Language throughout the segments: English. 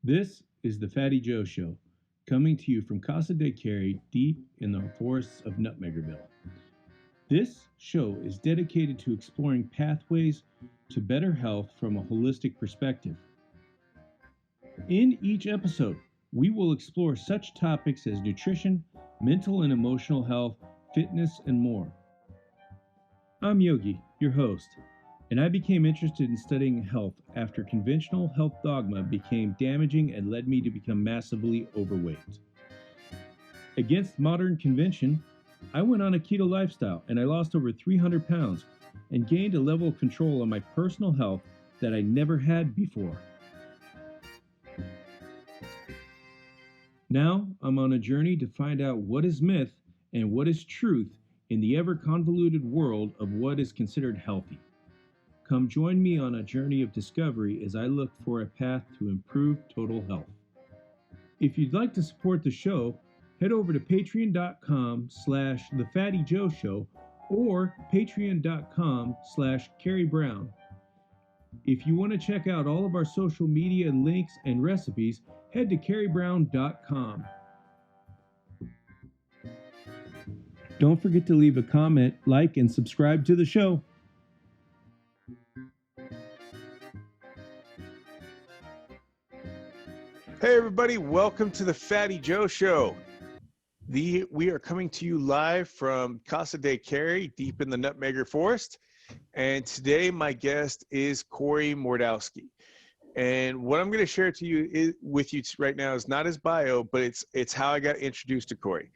This is the Fatty Joe Show, coming to you from Casa de Carrie, deep in the forests of Nutmeggerville. This show is dedicated to exploring pathways to better health from a holistic perspective. In each episode, we will explore such topics as nutrition, mental and emotional health, fitness, and more. I'm Yogi, your host, and I became interested in studying health after conventional health dogma became damaging and led me to become massively overweight. Against modern convention, I went on a keto lifestyle and I lost over 300 pounds and gained a level of control on my personal health that I never had before. Now I'm on a journey to find out what is myth and what is truth in the ever-convoluted world of what is considered healthy. Come join me on a journey of discovery as I look for a path to improve total health. If you'd like to support the show, head over to patreon.com/thefattyjoeshow or patreon.com/carriebrown. If you want to check out all of our social media links and recipes, head to carriebrown.com. Don't forget to leave a comment, like, and subscribe to the show. Hey everybody, welcome to the Fatty Joe Show. We are coming to you live from Casa de Carrie, deep in the Nutmegger Forest. And today my guest is Carrie Mordowski. And what I'm going to share with you right now is not his bio, but it's how I got introduced to Carrie.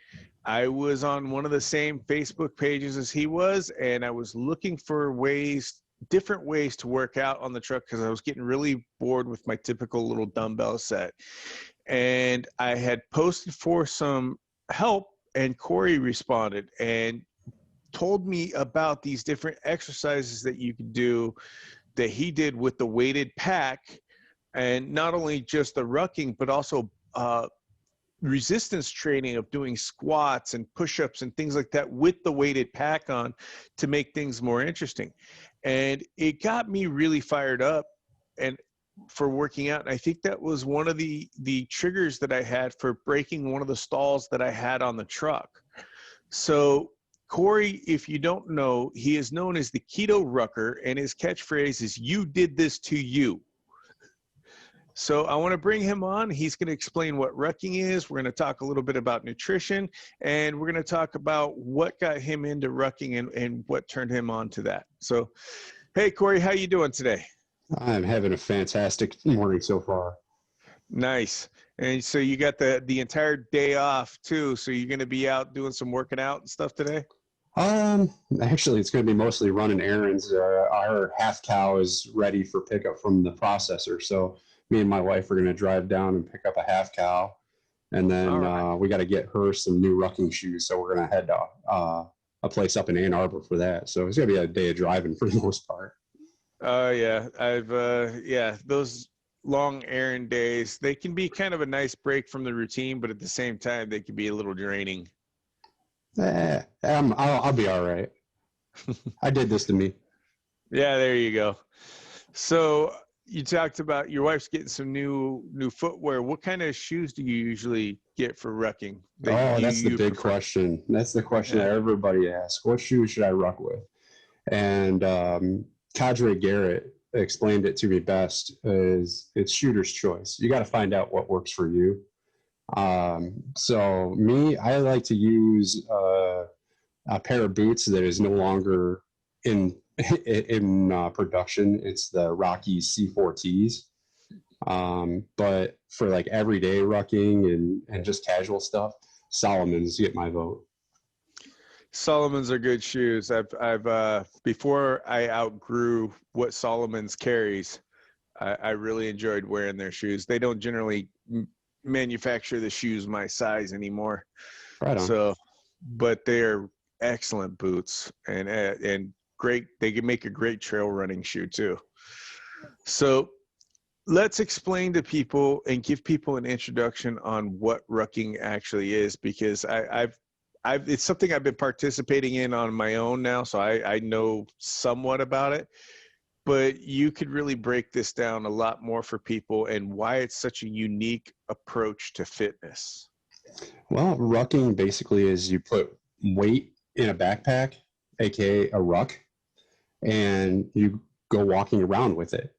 I was on one of the same Facebook pages as he was, and I was looking for different ways to work out on the truck because I was getting really bored with my typical little dumbbell set. And I had posted for some help, and Carrie responded and told me about these different exercises that you could do that he did with the weighted pack, and not only just the rucking, but also resistance training of doing squats and push-ups and things like that with the weighted pack on to make things more interesting. And it got me really fired up and for working out. And I think that was one of the triggers that I had for breaking one of the stalls that I had on the truck. So Carrie, if you don't know, he is known as the KetoRucker, and his catchphrase is, "You did this to you." So I want to bring him on. He's going to explain what rucking is. We're going to talk a little bit about nutrition, and we're going to talk about what got him into rucking and what turned him on to that. So, hey, Carrie, how you doing today? I'm having a fantastic morning so far. Nice. And so you got the entire day off too. So you're going to be out doing some working out and stuff today? Actually, it's going to be mostly running errands. Our half cow is ready for pickup from the processor. So me and my wife are going to drive down and pick up a half cow. And then we got to get her some new rucking shoes. So we're going to head to a place up in Ann Arbor for that. So it's going to be a day of driving for the most part. Yeah. Those long errand days, they can be kind of a nice break from the routine, but at the same time, they can be a little draining. I'll be all right. I did this to me. Yeah, there you go. So you talked about your wife's getting some new footwear. What kind of shoes do you usually get for rucking? That's the big question. That's the question that everybody asks. What shoes should I ruck with? And Cadre Garrett explained it to me best. It's shooter's choice. You got to find out what works for you. So me, I like to use a pair of boots that is no longer in production. It's the Rocky C4Ts. But for like everyday rucking and just casual stuff, Solomon's get my vote. Solomon's are good shoes. I've before I outgrew what Solomon's carries, I really enjoyed wearing their shoes. They don't generally manufacture the shoes my size anymore. Right on. So, but they're excellent boots and great. They can make a great trail running shoe too. So let's explain to people and give people an introduction on what rucking actually is, because it's something I've been participating in on my own now, so I know somewhat about it. but you could really break this down a lot more for people and why it's such a unique approach to fitness. Well, rucking basically is you put weight in a backpack, aka a ruck, and you go walking around with it.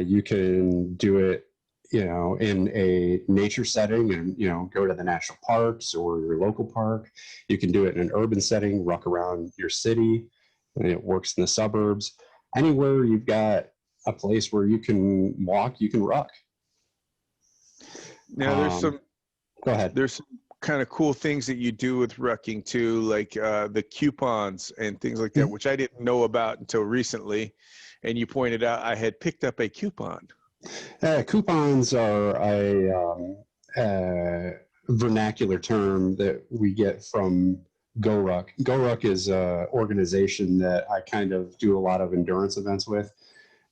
You can do it, in a nature setting and, go to the national parks or your local park. You can do it in an urban setting, ruck around your city, and it works in the suburbs. Anywhere you've got a place where you can walk, you can ruck. Now, go ahead. There's some kind of cool things that you do with rucking too, like the coupons and things like that, which I didn't know about until recently. And you pointed out I had picked up a coupon. Coupons are a vernacular term that we get from GoRuck. GoRuck is an organization that I kind of do a lot of endurance events with.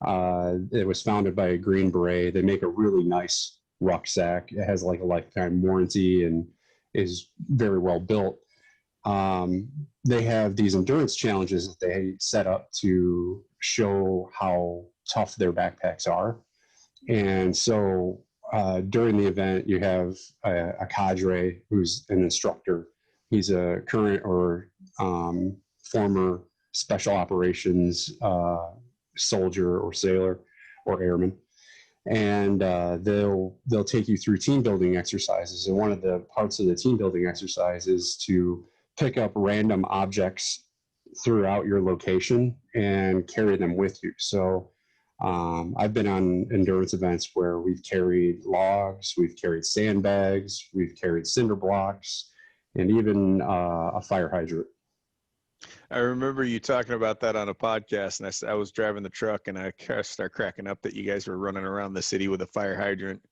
It was founded by a Green Beret. They make a really nice rucksack. It has like a lifetime warranty and is very well built. They have these endurance challenges that they set up to show how tough their backpacks are. And so during the event, you have a cadre who's an instructor. He's a current or former special operations soldier or sailor or airman. And they'll take you through team building exercises. And one of the parts of the team building exercise is to pick up random objects throughout your location and carry them with you. So I've been on endurance events where we've carried logs, we've carried sandbags, we've carried cinder blocks, and even a fire hydrant. I remember you talking about that on a podcast, and I was driving the truck, and I started cracking up that you guys were running around the city with a fire hydrant.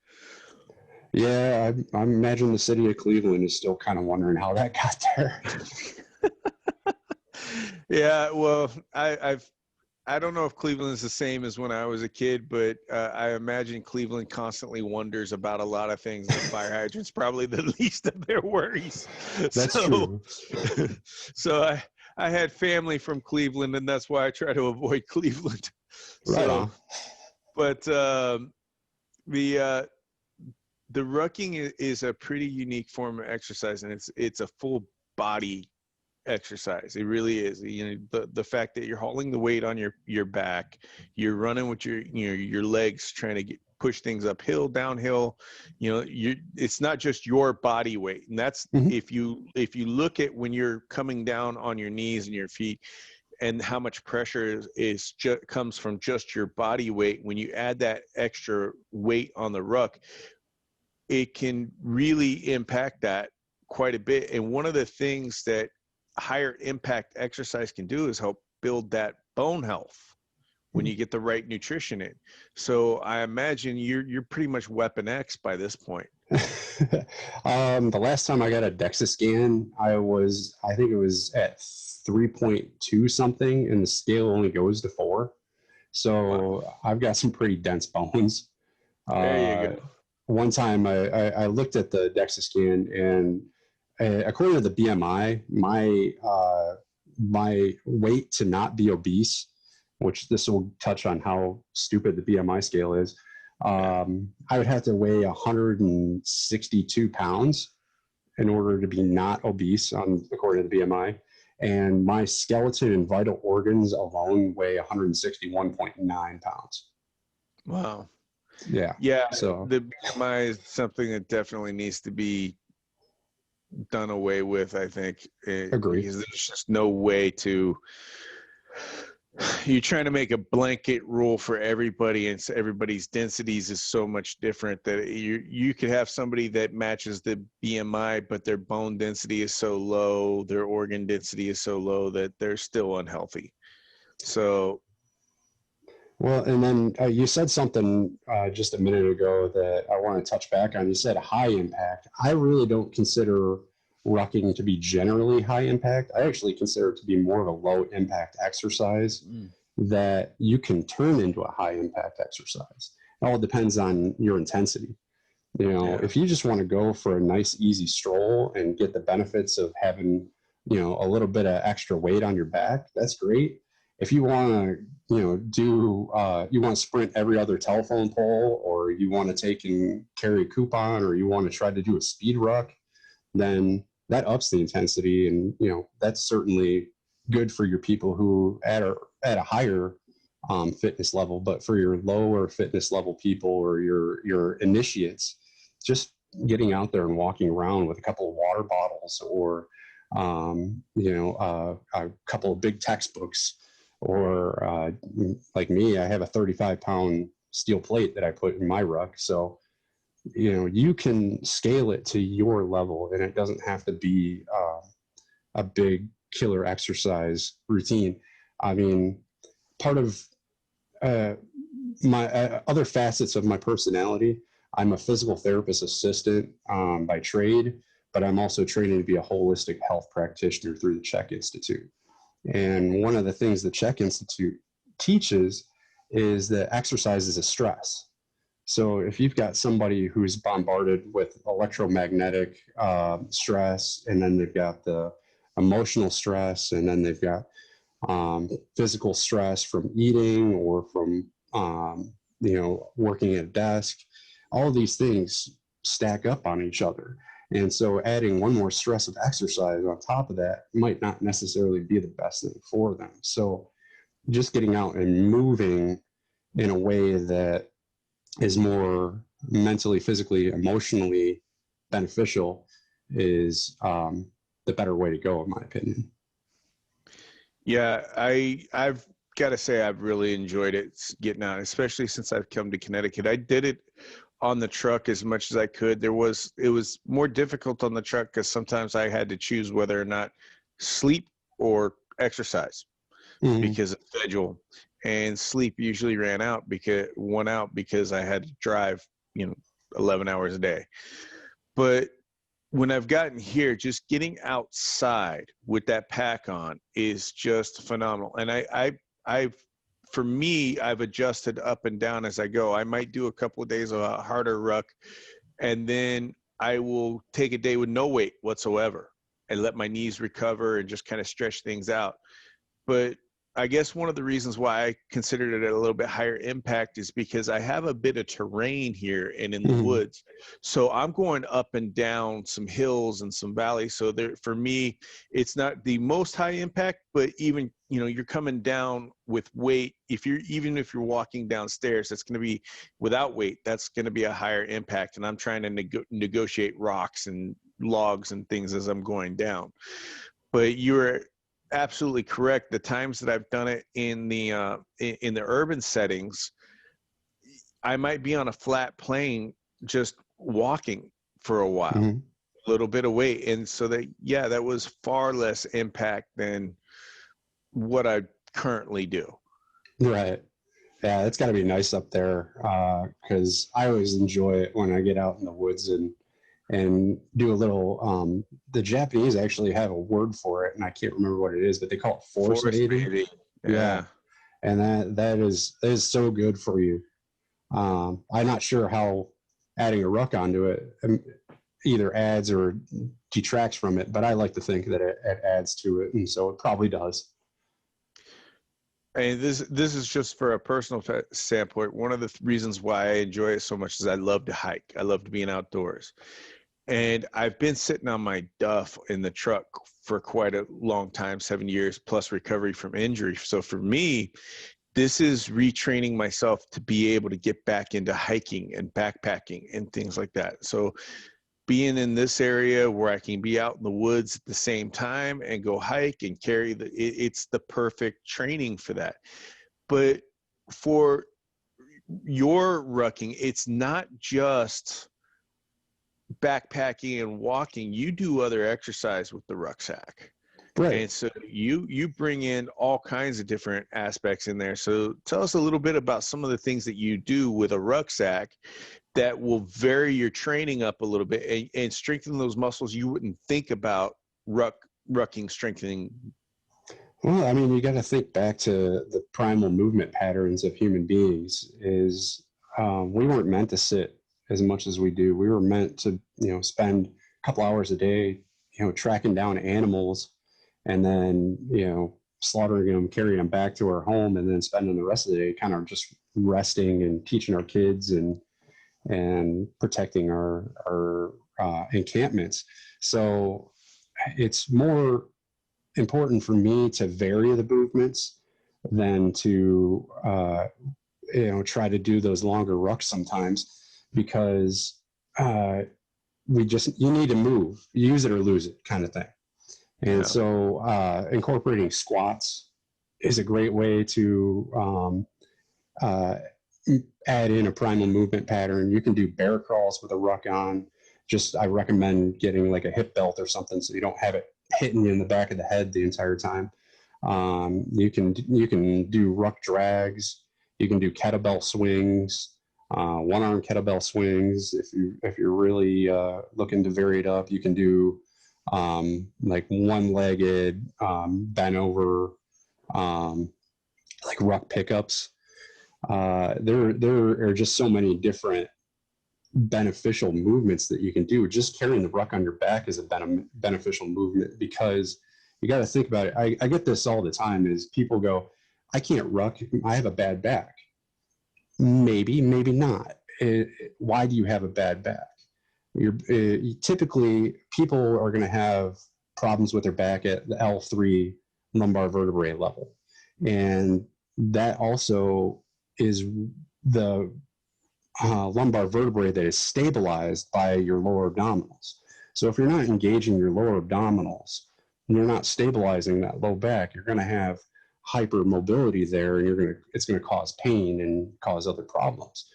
Yeah, I imagine the city of Cleveland is still kind of wondering how that got there. Yeah, well, I don't know if Cleveland's the same as when I was a kid, but I imagine Cleveland constantly wonders about a lot of things. The fire hydrant's probably the least of their worries. That's true. So I had family from Cleveland, and that's why I try to avoid Cleveland. Right on. But the rucking is a pretty unique form of exercise, and it's a full body exercise. It really is. The fact that you're hauling the weight on your back, you're running with your legs, trying to push things uphill, downhill. It's not just your body weight, and that's if you look at when you're coming down on your knees and your feet, and how much pressure comes from just your body weight. When you add that extra weight on the ruck, it can really impact that quite a bit. And one of the things that higher impact exercise can do is help build that bone health when you get the right nutrition in. So I imagine you're pretty much Weapon X by this point. The last time I got a DEXA scan, I think it was at 3.2 something, and the scale only goes to 4. So wow. I've got some pretty dense bones. There you go. One time I looked at the DEXA scan, and according to the BMI, my weight to not be obese, which this will touch on how stupid the BMI scale is, I would have to weigh 162 pounds in order to be not obese, according to the BMI. And my skeleton and vital organs alone weigh 161.9 pounds. Wow. Yeah. Yeah. So the BMI is something that definitely needs to be done away with, I think. Agree. Because there's just no way to. You're trying to make a blanket rule for everybody, and so everybody's densities is so much different that you could have somebody that matches the BMI, but their bone density is so low, their organ density is so low that they're still unhealthy. So, well, and then you said something just a minute ago that I want to touch back on. You said high impact. I really don't consider rucking to be generally high impact. I actually consider it to be more of a low impact exercise that you can turn into a high impact exercise. It all depends on your intensity. If you just want to go for a nice, easy stroll and get the benefits of having, a little bit of extra weight on your back, that's great. if you want to, you want to sprint every other telephone pole, or you want to take and carry a coupon, or you want to try to do a speed ruck, then that ups the intensity. And, that's certainly good for your people who at a higher fitness level. But for your lower fitness level people, or your initiates, just getting out there and walking around with a couple of water bottles, or a couple of big textbooks, or like me, I have a 35-pound steel plate that I put in my ruck. So you can scale it to your level, and it doesn't have to be a big killer exercise routine. I mean, part of my other facets of my personality, I'm a physical therapist assistant by trade, but I'm also training to be a holistic health practitioner through the CHEK Institute. And one of the things the CHEK Institute teaches is that exercise is a stress. So if you've got somebody who's bombarded with electromagnetic stress, and then they've got the emotional stress, and then they've got physical stress from eating, or from working at a desk, all of these things stack up on each other. And so adding one more stress of exercise on top of that might not necessarily be the best thing for them. So just getting out and moving in a way that is more mentally, physically, emotionally beneficial is the better way to go, in my opinion. Yeah, I've got to say I've really enjoyed it getting out, especially since I've come to Connecticut. I did it on the truck as much as I could. It was more difficult on the truck because sometimes I had to choose whether or not sleep or exercise because of schedule. And sleep usually won out because I had to drive, 11 hours a day. But when I've gotten here, just getting outside with that pack on is just phenomenal. And for me, I've adjusted up and down as I go. I might do a couple of days of a harder ruck, and then I will take a day with no weight whatsoever and let my knees recover and just kind of stretch things out. But I guess one of the reasons why I considered it a little bit higher impact is because I have a bit of terrain here and in the woods. So I'm going up and down some hills and some valleys. So for me, it's not the most high impact, but even, you're coming down with weight. Even if you're walking downstairs, that's going to be without weight. That's going to be a higher impact. And I'm trying to negotiate rocks and logs and things as I'm going down. But you're absolutely correct. The times that I've done it in the urban settings, I might be on a flat plane just walking for a while, a little bit of weight. And so that was far less impact than what I currently do. Right. Yeah, it's got to be nice up there because I always enjoy it when I get out in the woods and do a little, the Japanese actually have a word for it, and I can't remember what it is, but they call it forest bathing. Yeah. And that is so good for you. I'm not sure how adding a ruck onto it either adds or detracts from it, but I like to think that it adds to it, and so it probably does. And this is just for a personal standpoint. One of the reasons why I enjoy it so much is I love to hike. I love being outdoors. And I've been sitting on my duff in the truck for quite a long time, 7 years plus recovery from injury. So for me, this is retraining myself to be able to get back into hiking and backpacking and things like that. So being in this area where I can be out in the woods at the same time and go hike and carry it's the perfect training for that. But for your rucking, it's not just backpacking and walking. You do other exercise with the rucksack. Right. And so you bring in all kinds of different aspects in there. So tell us a little bit about some of the things that you do with a rucksack that will vary your training up a little bit and strengthen those muscles you wouldn't think about rucking strengthening. Well, I mean, you got to think back to the primal movement patterns of human beings. We weren't meant to sit as much as we do. We were meant to, spend a couple hours a day, tracking down animals and then, slaughtering them, carrying them back to our home, and then spending the rest of the day kind of just resting and teaching our kids and protecting our encampments. So it's more important for me to vary the movements than to try to do those longer rucks sometimes, because you need to move, use it or lose it kind of thing. And so incorporating squats is a great way to add in a primal movement pattern. You can do bear crawls with a ruck on. I recommend getting like a hip belt or something so you don't have it hitting you in the back of the head the entire time. You can do ruck drags. You can do kettlebell swings, one-arm kettlebell swings. If you're really looking to vary it up, you can do like one-legged bent over like ruck pickups. There are just so many different beneficial movements that you can do. Just carrying the ruck on your back is a beneficial movement, because you got to think about it. I get this all the time is people go, I can't ruck, I have a bad back. Maybe not. Why do you have a bad back? Typically people are going to have problems with their back at the L3 lumbar vertebrae level. And that also is the lumbar vertebrae that is stabilized by your lower abdominals. So if you're not engaging your lower abdominals and you're not stabilizing that low back, you're going to have hypermobility there, and it's going to cause pain and cause other problems.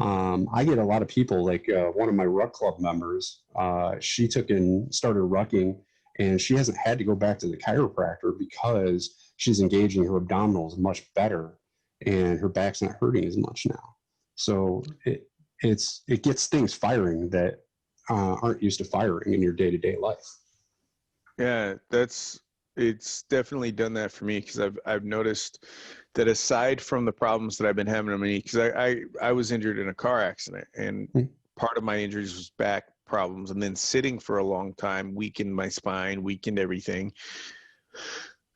I get a lot of people, like one of my ruck club members, she took and started rucking, and she hasn't had to go back to the chiropractor because she's engaging her abdominals much better, and her back's not hurting as much now. So it gets things firing that aren't used to firing in your day-to-day life. Yeah, it's definitely done that for me, because I've noticed that aside from the problems that I've been having, because I was injured in a car accident, and part of my injuries was back problems, and then sitting for a long time weakened my spine, weakened everything.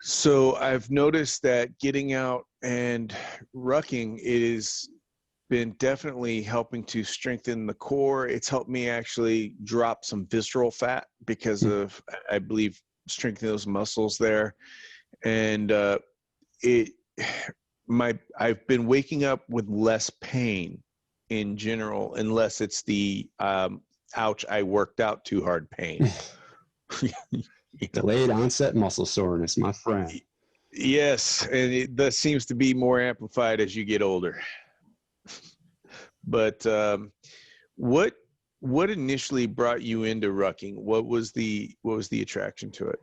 So I've noticed that getting out and rucking, it has been definitely helping to strengthen the core. It's helped me actually drop some visceral fat because of, I believe, strengthening those muscles there. And I've been waking up with less pain in general, unless it's the ouch, I worked out too hard pain. Delayed onset muscle soreness, my friend. Yes, and that seems to be more amplified as you get older. But what initially brought you into rucking? What was the attraction to it?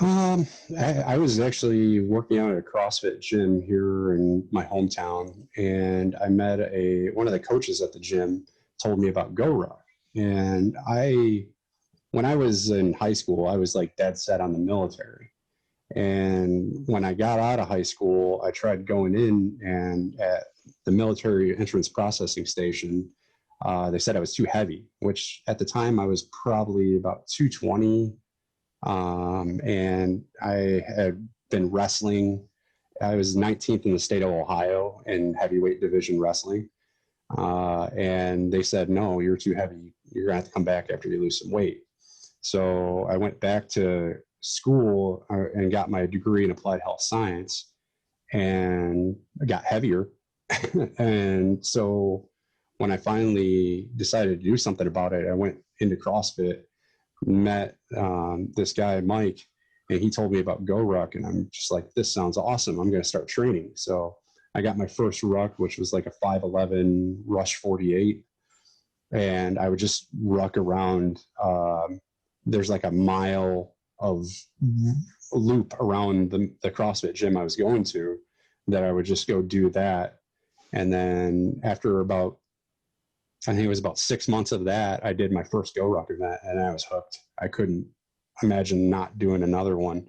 I was actually working out at a CrossFit gym here in my hometown, and I met one of the coaches at the gym told me about GoRuck. And when I was in high school, I was like dead set on the military. And when I got out of high school, I tried going in, and at the military entrance processing station, they said I was too heavy, which at the time I was probably about 220. And I had been wrestling. I was 19th in the state of Ohio in heavyweight division wrestling. And they said, no, you're too heavy. You're gonna have to come back after you lose some weight. So I went back to school and got my degree in applied health science, and I got heavier. And so when I finally decided to do something about it, I went into CrossFit, met this guy, Mike, and he told me about GoRuck, and I'm just like, this sounds awesome. I'm going to start training. So I got my first ruck, which was like a 5'11" Rush 48. And I would just ruck around. There's like a mile of loop around the CrossFit gym I was going to, that I would just go do that. And then after I think it was about 6 months of that, I did my first GoRuck event, and I was hooked. I couldn't imagine not doing another one.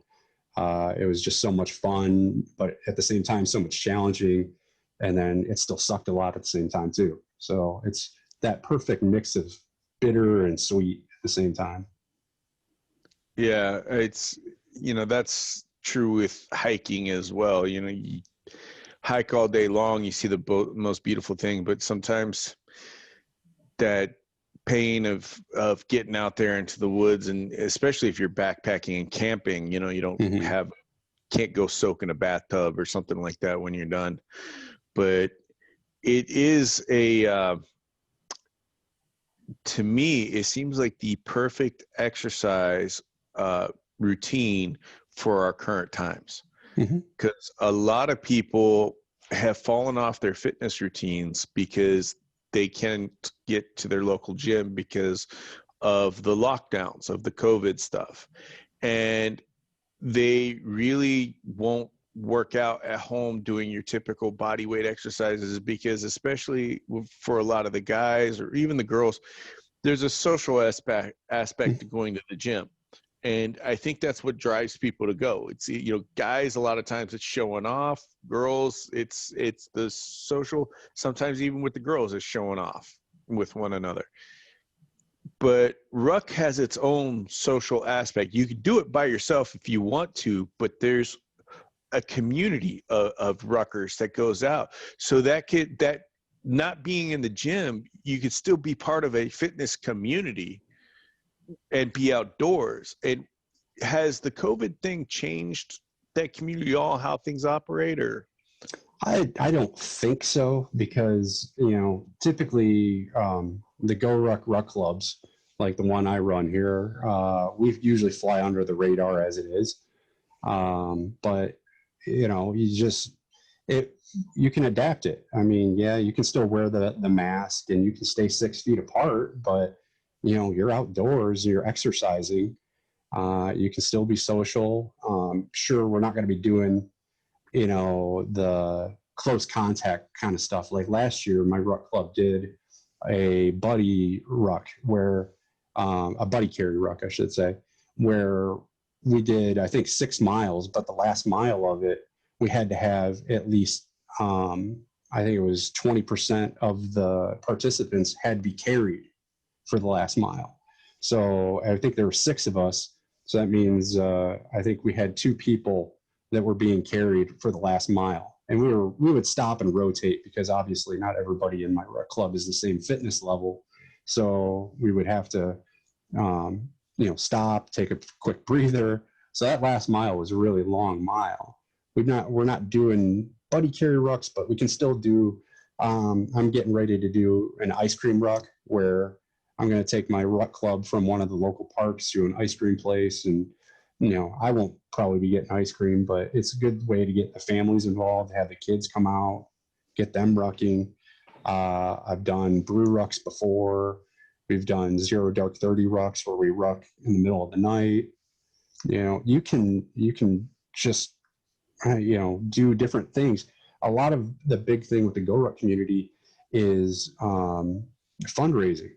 It was just so much fun, but at the same time, so much challenging. And then it still sucked a lot at the same time too. So it's that perfect mix of bitter and sweet at the same time. Yeah, it's, that's true with hiking as well. You know, you hike all day long, you see the most beautiful thing, but sometimes that pain of getting out there into the woods, and especially if you're backpacking and camping, you know, you don't can't go soak in a bathtub or something like that when you're done. But it is to me, it seems like the perfect exercise routine for our current times, because a lot of people have fallen off their fitness routines because they can't get to their local gym because of the lockdowns, of the COVID stuff. And they really won't work out at home doing your typical body weight exercises, because especially for a lot of the guys or even the girls, there's a social aspect to going to the gym. And I think that's what drives people to go. It's, you know, guys, a lot of times it's showing off. Girls, it's the social, sometimes even with the girls, it's showing off with one another. But ruck has its own social aspect. You can do it by yourself if you want to, but there's a community of ruckers that goes out. So that not being in the gym, you could still be part of a fitness community and be outdoors. And has the COVID thing changed that community, all how things operate? Or I don't think so, because, you know, typically the ruck clubs, like the one I run here, we usually fly under the radar as it is. But, you know, you can adapt it. I mean, yeah, you can still wear the mask and you can stay 6 feet apart, but, you know, you're outdoors, you're exercising. You can still be social. Sure, we're not going to be doing, you know, the close contact kind of stuff. Like last year, my ruck club did a buddy ruck where, a buddy carry ruck, I should say, where we did, I think, 6 miles, but the last mile of it, we had to have at least, I think it was 20% of the participants had to be carried for the last mile. So I think there were 6 of us. So that means I think we had 2 people that were being carried for the last mile. And we would stop and rotate, because obviously not everybody in my ruck club is the same fitness level. So we would have to, you know, stop, take a quick breather. So that last mile was a really long mile. We're not doing buddy carry rucks, but we can still do, I'm getting ready to do an ice cream ruck, where I'm going to take my ruck club from one of the local parks to an ice cream place. And, you know, I won't probably be getting ice cream, but it's a good way to get the families involved, have the kids come out, get them rucking. I've done brew rucks before. We've done 0 dark 30 rucks where we ruck in the middle of the night. You know, you can just, you know, do different things. A lot of the big thing with the ruck community is fundraising.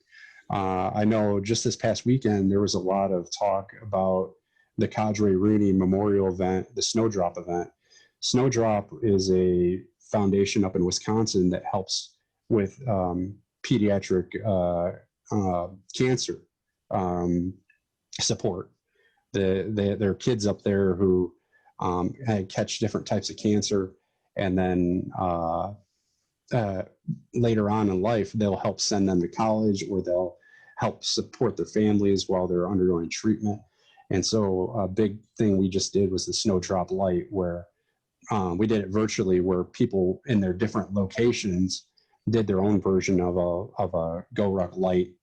I know just this past weekend, there was a lot of talk about the Cadre Rooney Memorial event, the Snowdrop event. Snowdrop is a foundation up in Wisconsin that helps with pediatric cancer support. There are kids up there who catch different types of cancer, and then later on in life, they'll help send them to college, or they'll help support their families while they're undergoing treatment. And so a big thing we just did was the Snowdrop Light, where we did it virtually, where people in their different locations did their own version of a ruck light,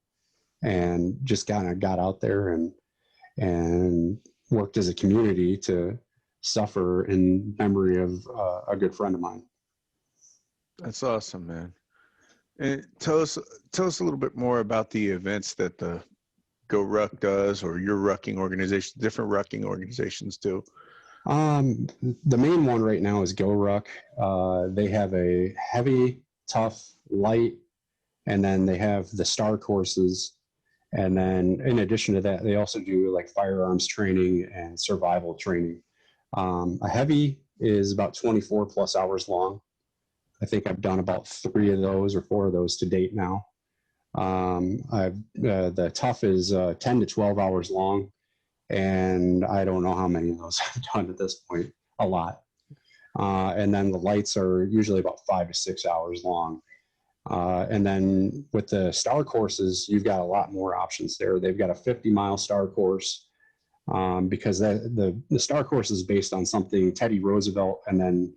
and just kind of got out there and worked as a community to suffer in memory of a good friend of mine. That's awesome, man. And tell us a little bit more about the events that the Go Ruck does, or your rucking organization, different rucking organizations do. The main one right now is Go Ruck. They have a heavy, tough, light, and then they have the star courses. And then in addition to that, they also do like firearms training and survival training. A heavy is about 24 plus hours long. I think I've done about 3 of those or 4 of those to date now. The tough is 10 to 12 hours long. And I don't know how many of those I've done at this point, a lot. And then the lights are usually about 5 to 6 hours long. And then with the star courses, you've got a lot more options there. They've got a 50-mile star course, because the star course is based on something Teddy Roosevelt and then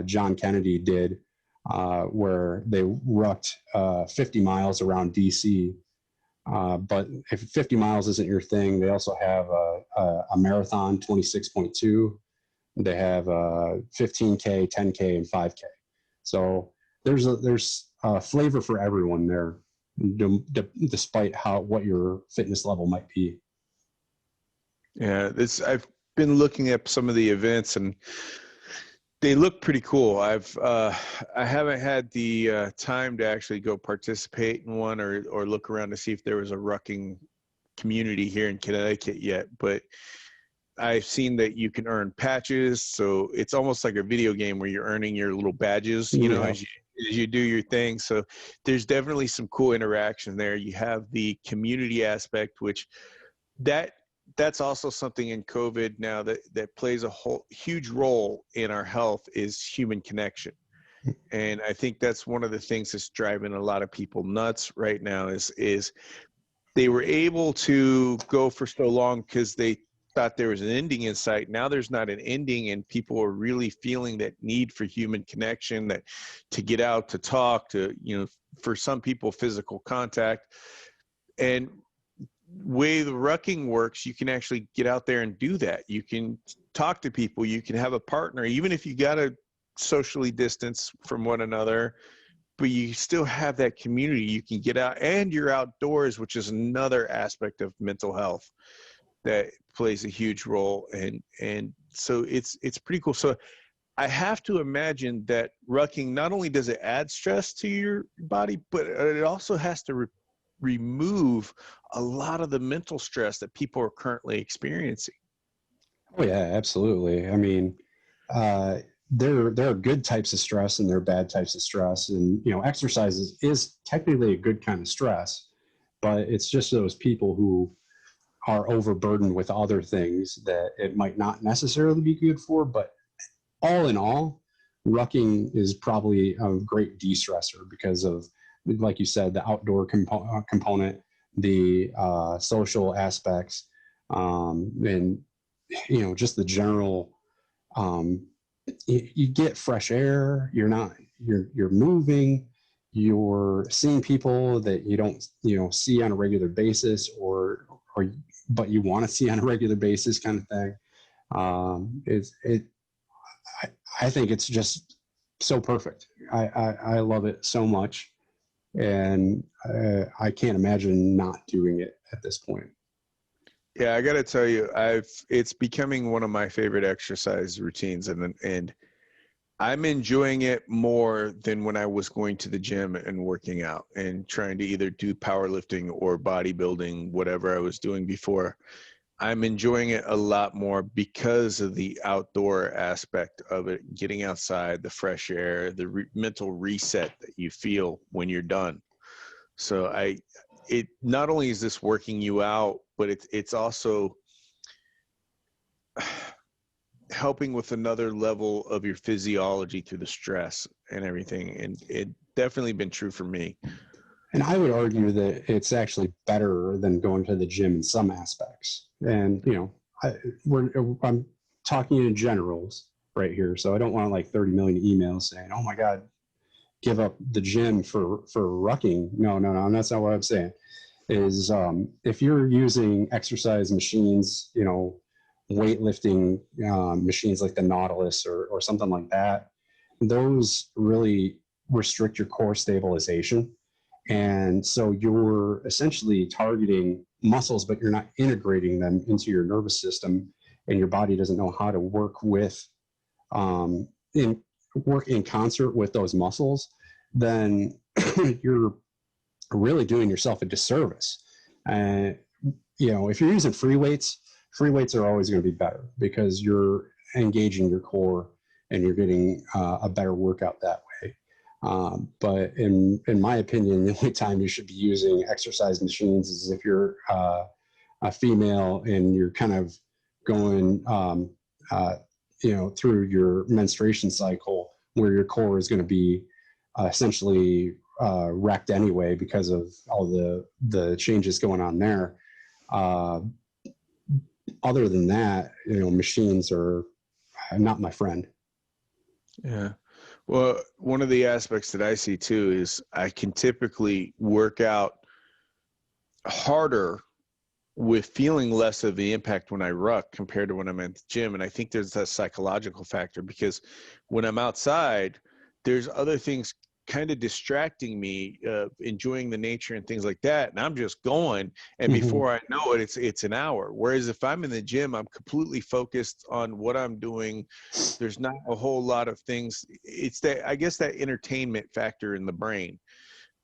John Kennedy did, where they rucked 50 miles around DC. But if 50 miles isn't your thing, they also have a marathon 26.2. They have 15K, 10K, and 5K. So there's a flavor for everyone there, despite what your fitness level might be. Yeah, I've been looking at some of the events, and they look pretty cool. I haven't had the time to actually go participate in one or look around to see if there was a rucking community here in Connecticut yet, but I've seen that you can earn patches. So it's almost like a video game where you're earning your little badges, you know, as you do your thing. So there's definitely some cool interaction there. You have the community aspect, which that's also something in COVID now that plays a huge role in our health, is human connection. And I think that's one of the things that's driving a lot of people nuts right now is they were able to go for so long because they thought there was an ending in sight. Now there's not an ending, and people are really feeling that need for human connection, that to get out, to talk, to, you know, for some people, physical contact. And way the rucking works, you can actually get out there and do that. You can talk to people, you can have a partner, even if you got to socially distance from one another, but you still have that community. You can get out, and you're outdoors, which is another aspect of mental health that plays a huge role. And so it's pretty cool. So I have to imagine that rucking, not only does it add stress to your body, but it also has to remove a lot of the mental stress that people are currently experiencing. Oh yeah, absolutely. I mean, there are good types of stress and there are bad types of stress, and you know, exercise is technically a good kind of stress, but it's just those people who are overburdened with other things that it might not necessarily be good for. But all in all, rucking is probably a great de-stressor because of, like you said, the outdoor component, the social aspects, and you know, just the general. You get fresh air. You're moving. You're seeing people that you don't see on a regular basis, but you want to see on a regular basis, kind of thing. I think it's just so perfect. I love it so much. And I can't imagine not doing it at this point. Yeah, I got to tell you, it's becoming one of my favorite exercise routines, and I'm enjoying it more than when I was going to the gym and working out and trying to either do powerlifting or bodybuilding, whatever I was doing before. I'm enjoying it a lot more because of the outdoor aspect of it, getting outside, the fresh air, the mental reset that you feel when you're done. So it not only is this working you out, but it's also helping with another level of your physiology through the stress and everything. And it definitely been true for me. And I would argue that it's actually better than going to the gym in some aspects. And, you know, I'm talking in generals right here. So I don't want like 30 million emails saying, oh my God, give up the gym for rucking. No, that's not what I'm saying. Is if you're using exercise machines, you know, weightlifting machines like the Nautilus or something like that, those really restrict your core stabilization. And so you're essentially targeting muscles, but you're not integrating them into your nervous system, and your body doesn't know how to work in concert with those muscles. Then you're really doing yourself a disservice. You know, if you're using free weights are always going to be better because you're engaging your core and you're getting a better workout that way. But in my opinion, the only time you should be using exercise machines is if you're a female and you're kind of going, through your menstruation cycle, where your core is going to be essentially wrecked anyway because of all the changes going on there. Other than that, machines are not my friend. Yeah. Well, one of the aspects that I see too is I can typically work out harder with feeling less of the impact when I ruck compared to when I'm at the gym. And I think there's that psychological factor, because when I'm outside, there's other things kind of distracting me, enjoying the nature and things like that. And I'm just going, and before I know it, it's an hour. Whereas if I'm in the gym, I'm completely focused on what I'm doing. There's not a whole lot of things. It's that, I guess, that entertainment factor in the brain,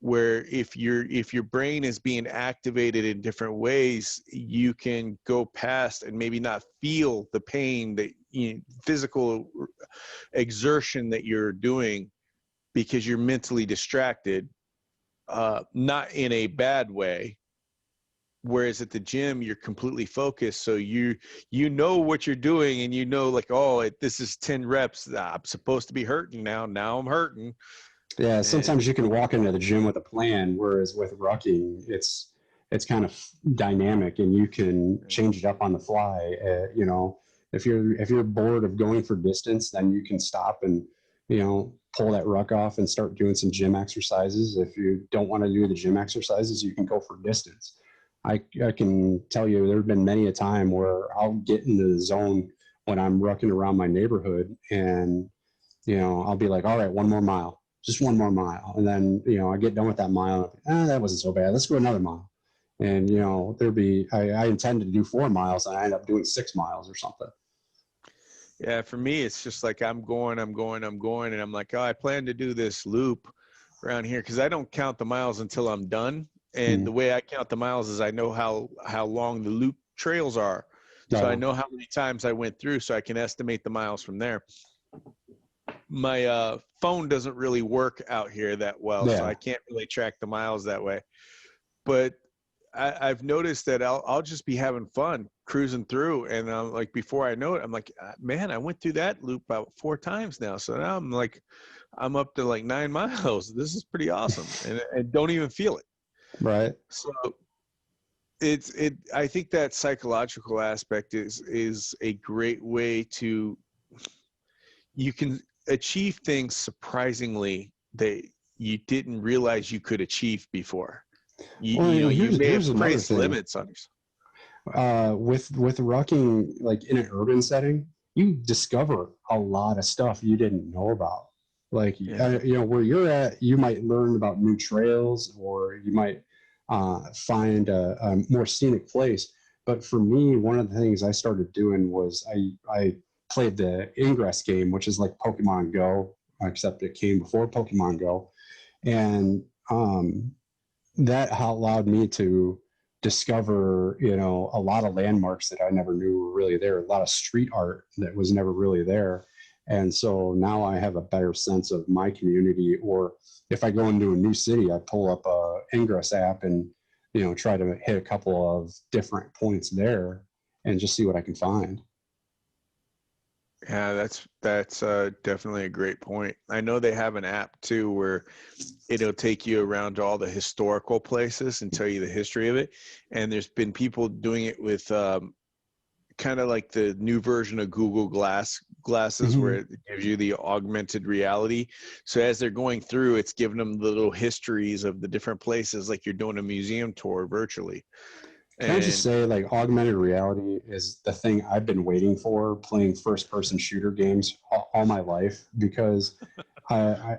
where if your brain is being activated in different ways, you can go past and maybe not feel the pain, that physical exertion that you're doing, because you're mentally distracted, not in a bad way. Whereas at the gym, you're completely focused. So you know what you're doing, and like, oh, this is 10 reps. I'm supposed to be hurting now. Now I'm hurting. Yeah, sometimes you can walk into the gym with a plan, whereas with rucking, it's kind of dynamic, and you can change it up on the fly. If you're bored of going for distance, then you can stop and pull that ruck off and start doing some gym exercises. If you don't want to do the gym exercises, you can go for distance. I can tell you there have been many a time where I'll get into the zone when I'm rucking around my neighborhood, and I'll be like, all right, one more mile, just one more mile. And then, I get done with that mile, that wasn't so bad. Let's go another mile. And, I intended to do 4 miles, and I end up doing 6 miles or something. Yeah, for me, it's just like I'm going, and I'm like, oh, I plan to do this loop around here, because I don't count the miles until I'm done. And the way I count the miles is I know how long the loop trails are. So I know how many times I went through, so I can estimate the miles from there. My phone doesn't really work out here that well, so I can't really track the miles that way. But I've noticed that I'll just be having fun cruising through, and I'm like, before I know it, I'm like, man, I went through that loop about 4 times now. So now I'm up to like 9 miles. This is pretty awesome, and don't even feel it. Right. So I think that psychological aspect is a great way to, you can achieve things surprisingly that you didn't realize you could achieve before. You may have placed limits on yourself. With rucking, like in an urban setting, you discover a lot of stuff you didn't know about. Like, where you're at, you might learn about new trails, or you might find a more scenic place. But for me, one of the things I started doing was I played the Ingress game, which is like Pokemon Go, except it came before Pokemon Go. And that allowed me to discover, a lot of landmarks that I never knew were really there, a lot of street art that was never really there. And so now I have a better sense of my community, or if I go into a new city, I pull up a Ingress app and, try to hit a couple of different points there and just see what I can find. Yeah, that's definitely a great point. I know they have an app too where it'll take you around to all the historical places and tell you the history of it. And there's been people doing it with kind of like the new version of Google glasses, where it gives you the augmented reality. So as they're going through, it's giving them the little histories of the different places, like you're doing a museum tour virtually. Can I just say, like, augmented reality is the thing I've been waiting for, playing first-person shooter games all my life, because I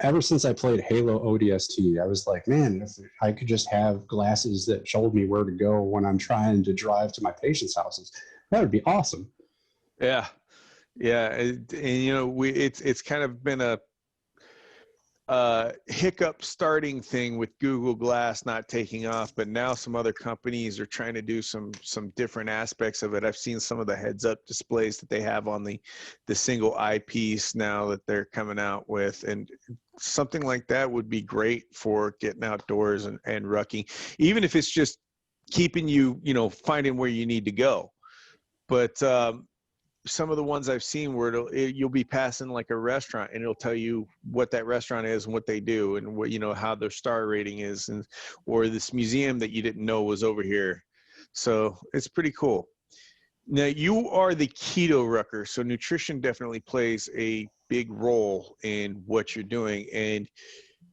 ever since I played Halo ODST, I was like, man, if I could just have glasses that showed me where to go when I'm trying to drive to my patients' houses, that would be awesome. Yeah. And it's kind of been a hiccup starting thing with Google Glass not taking off, but now some other companies are trying to do some different aspects of it. I've seen some of the heads up displays that they have on the single eyepiece now that they're coming out with, and something like that would be great for getting outdoors and rucking, even if it's just keeping you, finding where you need to go. But some of the ones I've seen where you'll be passing like a restaurant and it'll tell you what that restaurant is and what they do and what, how their star rating is, or this museum that you didn't know was over here. So it's pretty cool. Now you are the KetoRucker, so nutrition definitely plays a big role in what you're doing. And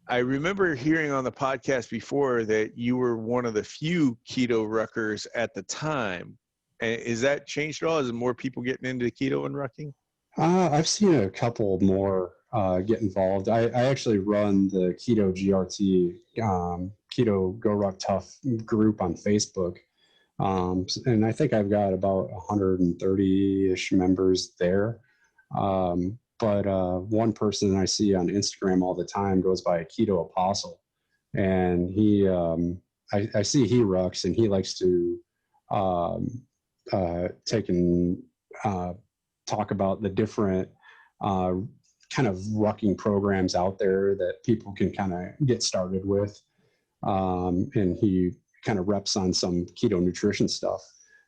I remember hearing on the podcast before that you were one of the few KetoRuckers at the time. And is that changed at all? Is there more people getting into keto and rucking? I've seen a couple more get involved. I actually run the Keto GRT, Keto Go Ruck Tough group on Facebook. And I think I've got about 130-ish members there. But one person I see on Instagram all the time goes by Keto Apostle. And he, I see he rucks and he likes to talk about the different kind of rucking programs out there that people can kind of get started with. And he kind of reps on some keto nutrition stuff.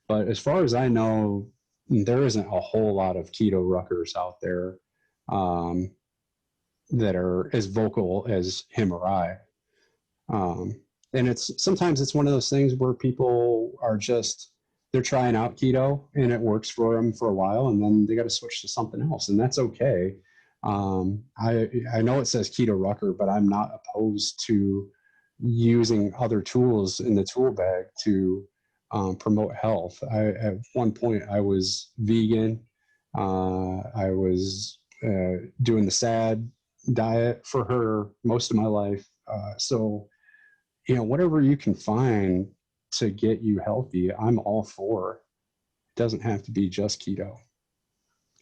But as far as I know, there isn't a whole lot of keto ruckers out there that are as vocal as him or I. And sometimes it's one of those things where people are they're trying out keto and it works for them for a while, and then they got to switch to something else, and that's okay. I know it says KetoRucker, but I'm not opposed to using other tools in the tool bag to promote health. At one point I was vegan. I was doing the SAD diet for her most of my life. So, whatever you can find to get you healthy, I'm all for. It doesn't have to be just keto.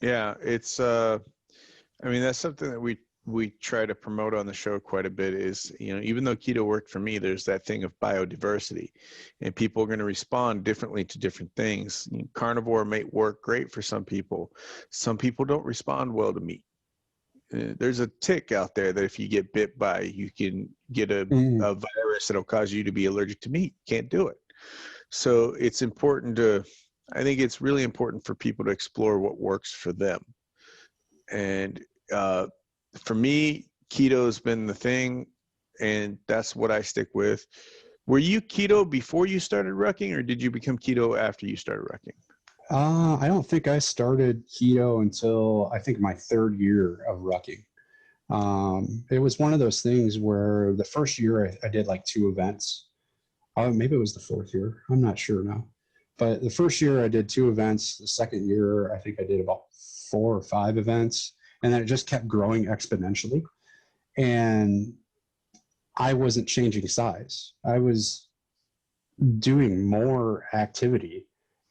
Yeah, it's that's something that we try to promote on the show quite a bit is, even though keto worked for me, there's that thing of biodiversity, and people are going to respond differently to different things. Carnivore may work great for some people. Some people don't respond well to meat. There's a tick out there that if you get bit by, you can get a virus that'll cause you to be allergic to meat. Can't do it. So it's important I think it's really important for people to explore what works for them. And for me, keto's been the thing, and that's what I stick with. Were you keto before you started rucking, or did you become keto after you started rucking? I don't think I started keto until I think my third year of rucking. It was one of those things where the first year I did like 2 events. Maybe it was the fourth year. I'm not sure now. But the first year I did 2 events. The second year, I think I did about 4 or 5 events. And then it just kept growing exponentially. And I wasn't changing size. I was doing more activity.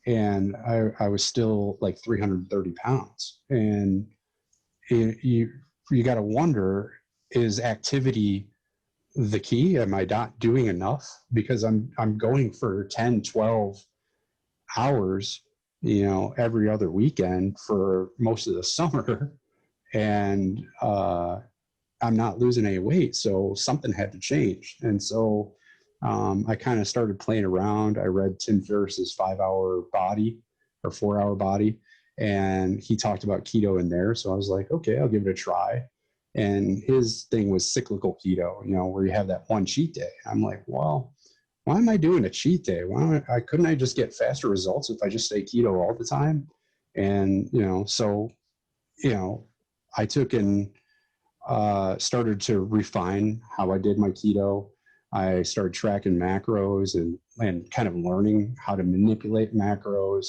And I was still like 330 pounds. And you got to wonder, is activity the key? Am I not doing enough? Because I'm going for 10, 12 hours, every other weekend for most of the summer. And I'm not losing any weight. So something had to change. And so I kind of started playing around. I read Tim Ferriss's 5-Hour Body or 4-Hour Body, and he talked about keto in there. So I was like, okay, I'll give it a try. And his thing was cyclical keto, where you have that one cheat day. I'm like, well, why am I doing a cheat day? Couldn't I just get faster results if I just stay keto all the time? And, I took and started to refine how I did my keto. I started tracking macros and kind of learning how to manipulate macros,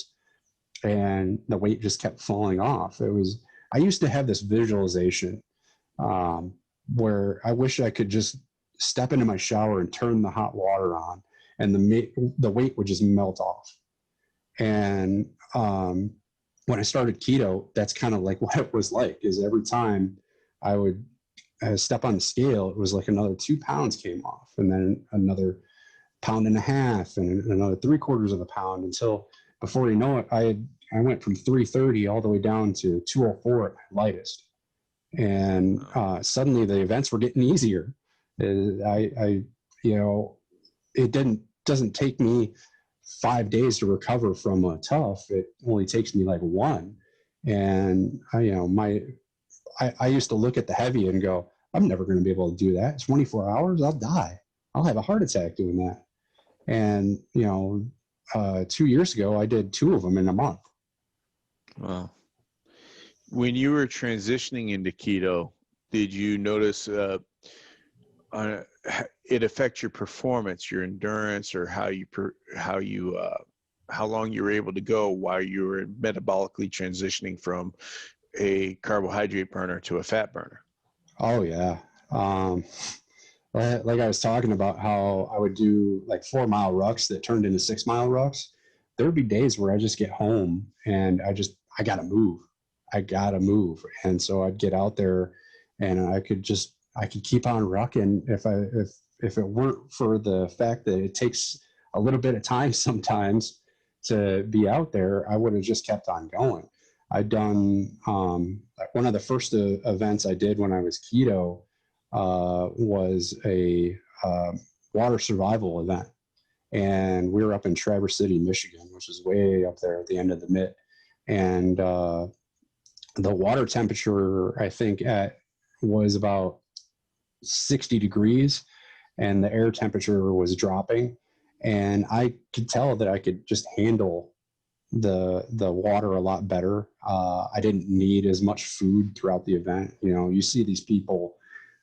and the weight just kept falling off. I used to have this visualization where I wish I could just step into my shower and turn the hot water on, and the weight would just melt off. And when I started keto, that's kind of like what it was like, is every time I would step on the scale, it was like another 2 pounds came off, and then another 1.5 pounds, and another 3/4 of a pound, until before you know it, I went from 330 all the way down to 204 at my lightest. And suddenly the events were getting easier. It doesn't take me 5 days to recover from a tough. It only takes me like one. And I used to look at the heavy and go, I'm never going to be able to do that. 24 hours, I'll die. I'll have a heart attack doing that. And 2 years ago, I did 2 of them in a month. Wow. When you were transitioning into keto, did you notice it affect your performance, your endurance, or how long you were able to go while you were metabolically transitioning from a carbohydrate burner to a fat burner? Oh yeah. Like I was talking about how I would do like 4-mile rucks that turned into 6-mile rucks. There would be days where I just get home and I gotta move. And so I'd get out there and I could keep on rucking if it weren't for the fact that it takes a little bit of time sometimes to be out there, I would have just kept on going. I'd done one of the first events I did when I was keto was a water survival event. And we were up in Traverse City, Michigan, which is way up there at the end of the mitt. And the water temperature, I think, was about 60 degrees, and the air temperature was dropping. And I could tell that I could just handle the water a lot better. I didn't need as much food throughout the event. You see these people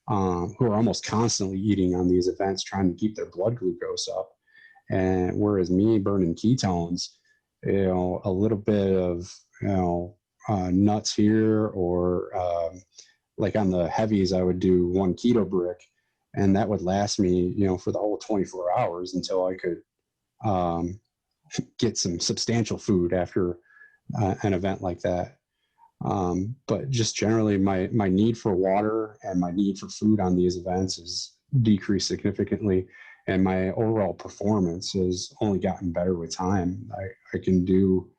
who are almost constantly eating on these events, trying to keep their blood glucose up. And whereas me burning ketones, a little bit of, nuts here, or like on the heavies, I would do 1 Keto Brick, and that would last me, for the whole 24 hours until I could get some substantial food after an event like that. But just generally, my need for water and my need for food on these events has decreased significantly, and my overall performance has only gotten better with time. I can do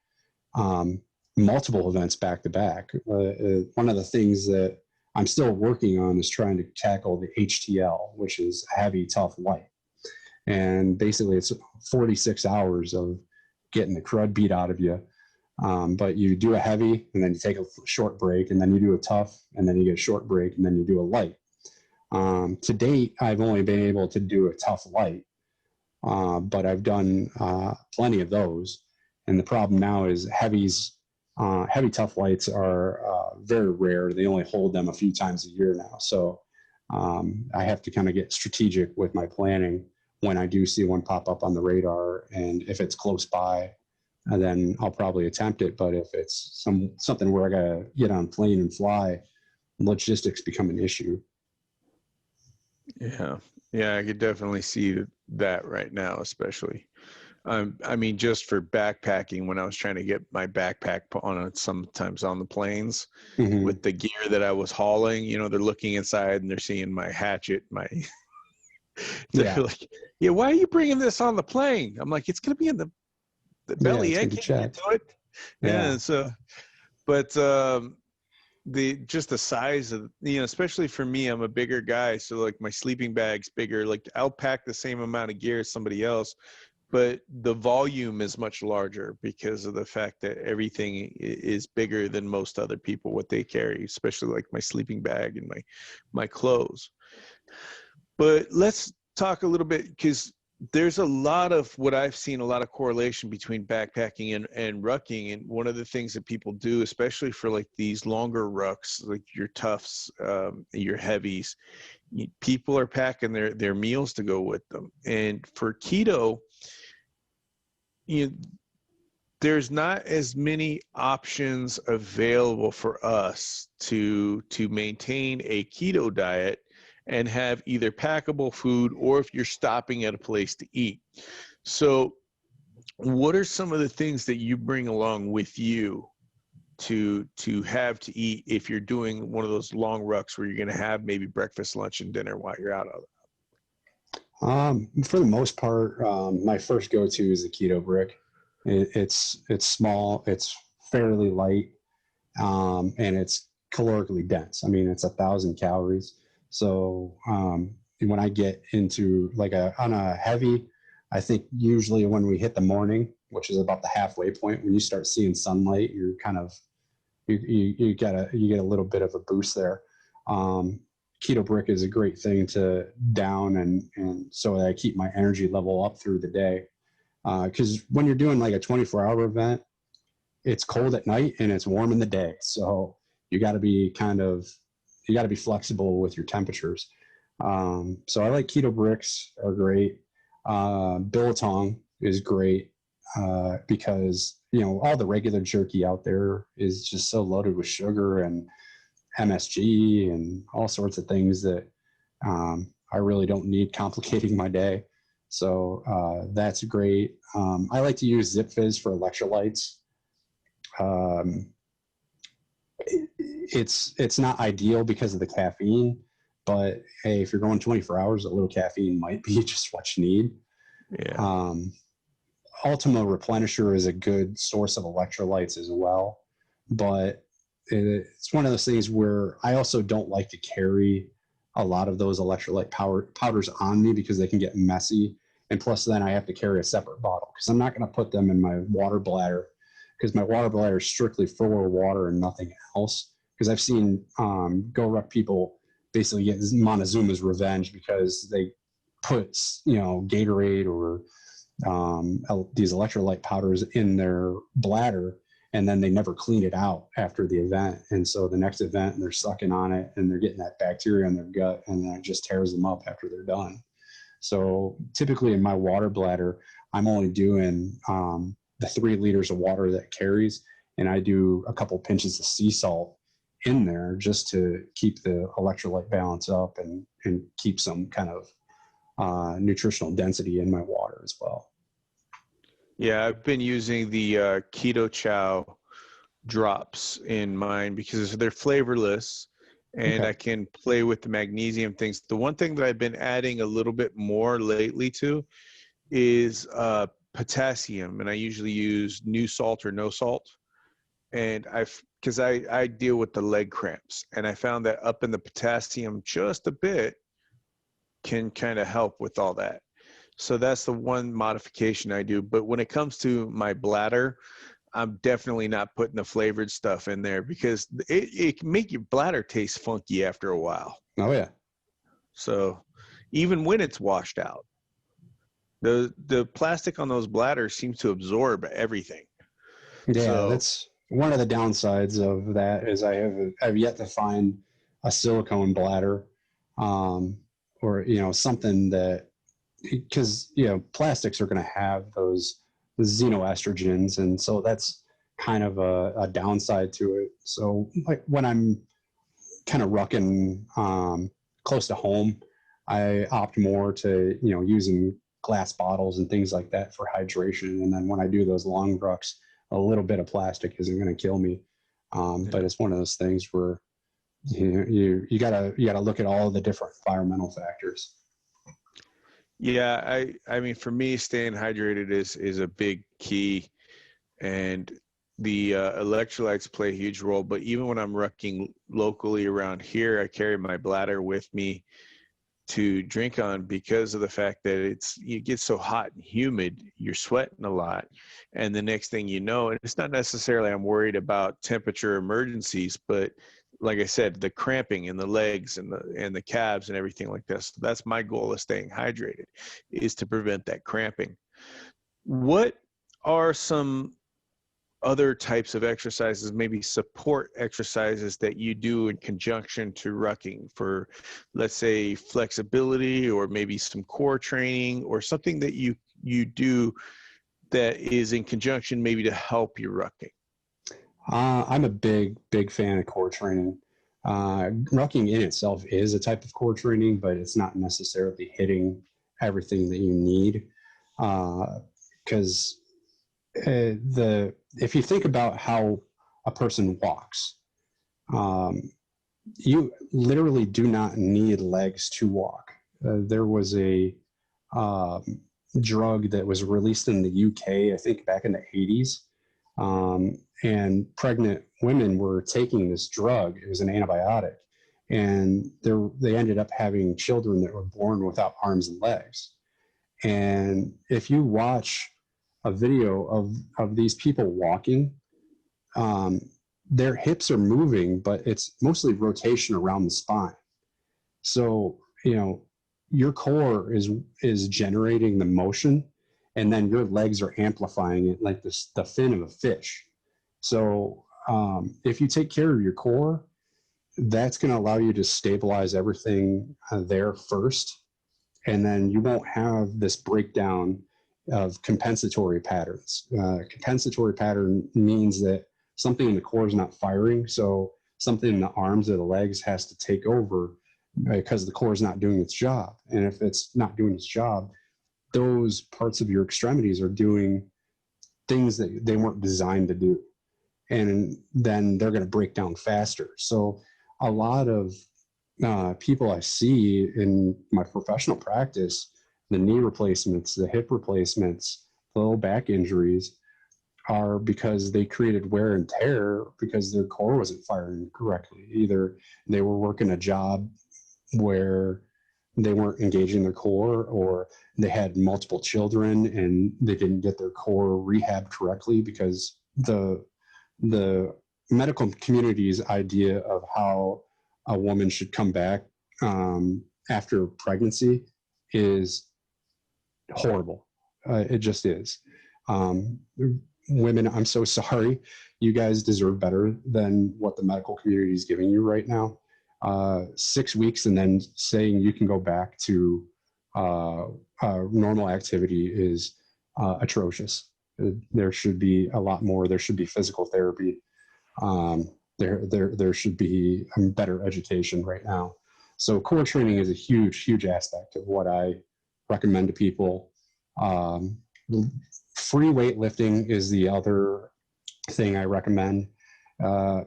multiple events back to back. One of the things that I'm still working on is trying to tackle the HTL, which is heavy, tough, light. And basically it's 46 hours of getting the crud beat out of you. But you do a heavy, and then you take a short break, and then you do a tough, and then you get a short break, and then you do a light. To date, I've only been able to do a tough light, but I've done plenty of those. And the problem now is heavy tough lights are very rare. They only hold them a few times a year now. So I have to kind of get strategic with my planning when I do see one pop up on the radar. And if it's close by, then I'll probably attempt it. But if it's something where I got to get on a plane and fly, logistics become an issue. Yeah, I could definitely see that right now, especially. I mean, just for backpacking, when I was trying to get my backpack put on sometimes on the planes with the gear that I was hauling, they're looking inside and they're seeing my hatchet, they're like, yeah, why are you bringing this on the plane? I'm like, it's going to be in the belly. I can't get to it. Yeah. So, but the size of, especially for me, I'm a bigger guy. So like my sleeping bag's bigger, like I'll pack the same amount of gear as somebody else, but the volume is much larger because of the fact that everything is bigger than most other people, what they carry, especially like my sleeping bag and my clothes. But let's talk a little bit, because there's a lot of what I've seen, a lot of correlation between backpacking and rucking. And one of the things that people do, especially for like these longer rucks, like your toughs, your heavies, people are packing their meals to go with them. And for keto, there's not as many options available for us to maintain a keto diet and have either packable food, or if you're stopping at a place to eat. So what are some of the things that you bring along with you to have to eat if you're doing one of those long rucks where you're going to have maybe breakfast, lunch, and dinner while you're out of it? For the most part, my first go-to is the Keto Brick. It's small, it's fairly light, and it's calorically dense. I mean, it's 1,000 calories. So when I get into on a heavy, I think usually when we hit the morning, which is about the halfway point, when you start seeing sunlight, you're kind of, you get a little bit of a boost there. Keto Brick is a great thing to down and so that I keep my energy level up through the day. Because when you're doing like a 24-hour event, it's cold at night and it's warm in the day. So you got to be flexible with your temperatures. So I like Keto Bricks are great. Biltong is great because, all the regular jerky out there is just so loaded with sugar and MSG and all sorts of things that I really don't need complicating my day. So that's great. I like to use Zip Fizz for electrolytes. It's not ideal because of the caffeine, but hey, if you're going 24 hours, a little caffeine might be just what you need. Yeah. Ultima Replenisher is a good source of electrolytes as well, but it's one of those things where I also don't like to carry a lot of those electrolyte powders on me because they can get messy. And plus then I have to carry a separate bottle because I'm not going to put them in my water bladder because my water bladder is strictly for water and nothing else. Because I've seen GoRuck people basically get Montezuma's revenge because they put, Gatorade or these electrolyte powders in their bladder and then they never clean it out after the event. And so the next event they're sucking on it and they're getting that bacteria in their gut and then it just tears them up after they're done. So typically in my water bladder, I'm only doing the 3 liters of water that carries, and I do a couple pinches of sea salt in there just to keep the electrolyte balance up and keep some kind of nutritional density in my water as well. Yeah, I've been using the Keto Chow drops in mine because they're flavorless and Okay. I can play with the magnesium things. The one thing that I've been adding a little bit more lately to is potassium, and I usually use new salt or no salt. And because I deal with the leg cramps, and I found that up in the potassium just a bit can kind of help with all that. So that's the one modification I do. But when it comes to my bladder, I'm definitely not putting the flavored stuff in there because it can make your bladder taste funky after a while. Oh yeah. So even when it's washed out, the plastic on those bladders seems to absorb everything. Yeah, So, that's one of the downsides of that is I've yet to find a silicone bladder, or something that, because plastics are going to have those xenoestrogens, and so that's kind of a downside to it. So like when I'm kind of rucking close to home, I opt more to using glass bottles and things like that for hydration. And then when I do those long rucks, a little bit of plastic isn't going to kill me. But it's one of those things where you gotta look at all the different environmental factors. yeah, I mean, for me, staying hydrated is a big key, and the electrolytes play a huge role. But even when I'm rucking locally around here, I carry my bladder with me to drink on because of the fact that you get so hot and humid, you're sweating a lot. And the next thing you know, and it's not necessarily I'm worried about temperature emergencies, but like I said, the cramping in the legs and the calves and everything like this. So that's my goal of staying hydrated, is to prevent that cramping. What are some other types of exercises, maybe support exercises that you do in conjunction to rucking for, let's say, flexibility or maybe some core training or something that you do that is in conjunction maybe to help your rucking? I'm a big fan of core training. Rucking in itself is a type of core training, but it's not necessarily hitting everything that you need. Because if you think about how a person walks, you literally do not need legs to walk. There was a drug that was released in the UK, I think back in the 80s. And pregnant women were taking this drug. It was an antibiotic. And they ended up having children that were born without arms and legs. And if you watch a video of these people walking, their hips are moving, but it's mostly rotation around the spine. So, your core is generating the motion, and then your legs are amplifying it like this, the fin of a fish. So if you take care of your core, that's going to allow you to stabilize everything there first. And then you won't have this breakdown of compensatory patterns. Compensatory pattern means that something in the core is not firing. So something in the arms or the legs has to take over because the core is not doing its job. And if it's not doing its job, those parts of your extremities are doing things that they weren't designed to do. And then they're going to break down faster. So a lot of people I see in my professional practice, the knee replacements, the hip replacements, the low back injuries, are because they created wear and tear because their core wasn't firing correctly. Either they were working a job where they weren't engaging their core, or they had multiple children and they didn't get their core rehabbed correctly, because the medical community's idea of how a woman should come back after pregnancy is horrible. It just is. Women, I'm so sorry. You guys deserve better than what the medical community is giving you right now. 6 weeks and then saying you can go back to normal activity is atrocious. There should be a lot more. There should be physical therapy. There should be better education right now. So core training is a huge aspect of what I recommend to people. Free weightlifting is the other thing I recommend,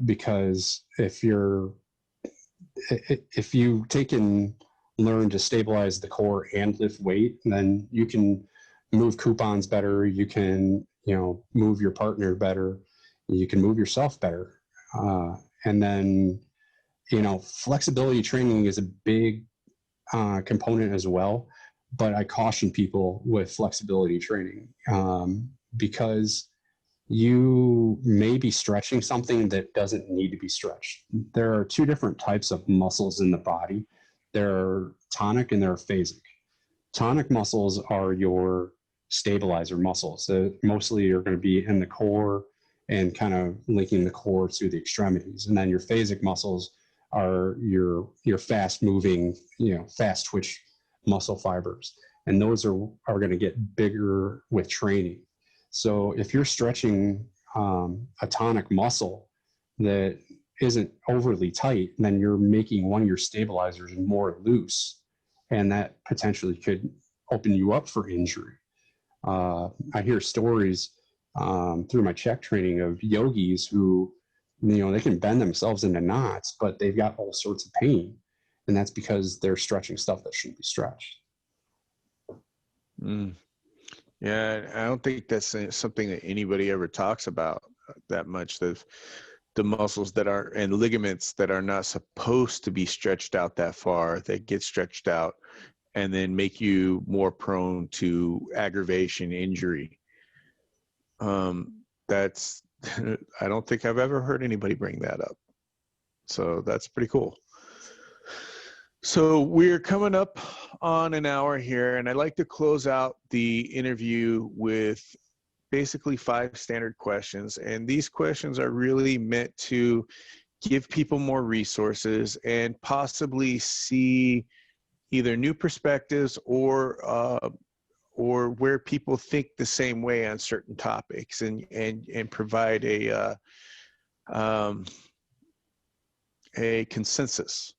because if you take and learn to stabilize the core and lift weight, then you can move coupons better. You can, move your partner better. You can move yourself better. And then, flexibility training is a big component as well. But I caution people with flexibility training because you may be stretching something that doesn't need to be stretched. There are two different types of muscles in the body. There are tonic and there are phasic. Tonic muscles are your stabilizer muscles. So mostly you're going to be in the core and kind of linking the core to the extremities. And then your phasic muscles are your fast moving, fast twitch muscle fibers. And those are going to get bigger with training. So if you're stretching a tonic muscle that isn't overly tight, then you're making one of your stabilizers more loose, and that potentially could open you up for injury. I hear stories through my check training of yogis who, they can bend themselves into knots, but they've got all sorts of pain. And that's because they're stretching stuff that shouldn't be stretched. Yeah, I don't think that's something that anybody ever talks about that much. The muscles that are, and ligaments that are not supposed to be stretched out that far, that get stretched out and then make you more prone to aggravation, injury. That's, I don't think I've ever heard anybody bring that up. So that's pretty cool. So we're coming up on an hour here, and I'd like to close out the interview with basically 5 standard questions. And these questions are really meant to give people more resources and possibly see either new perspectives or where people think the same way on certain topics, and provide a consensus.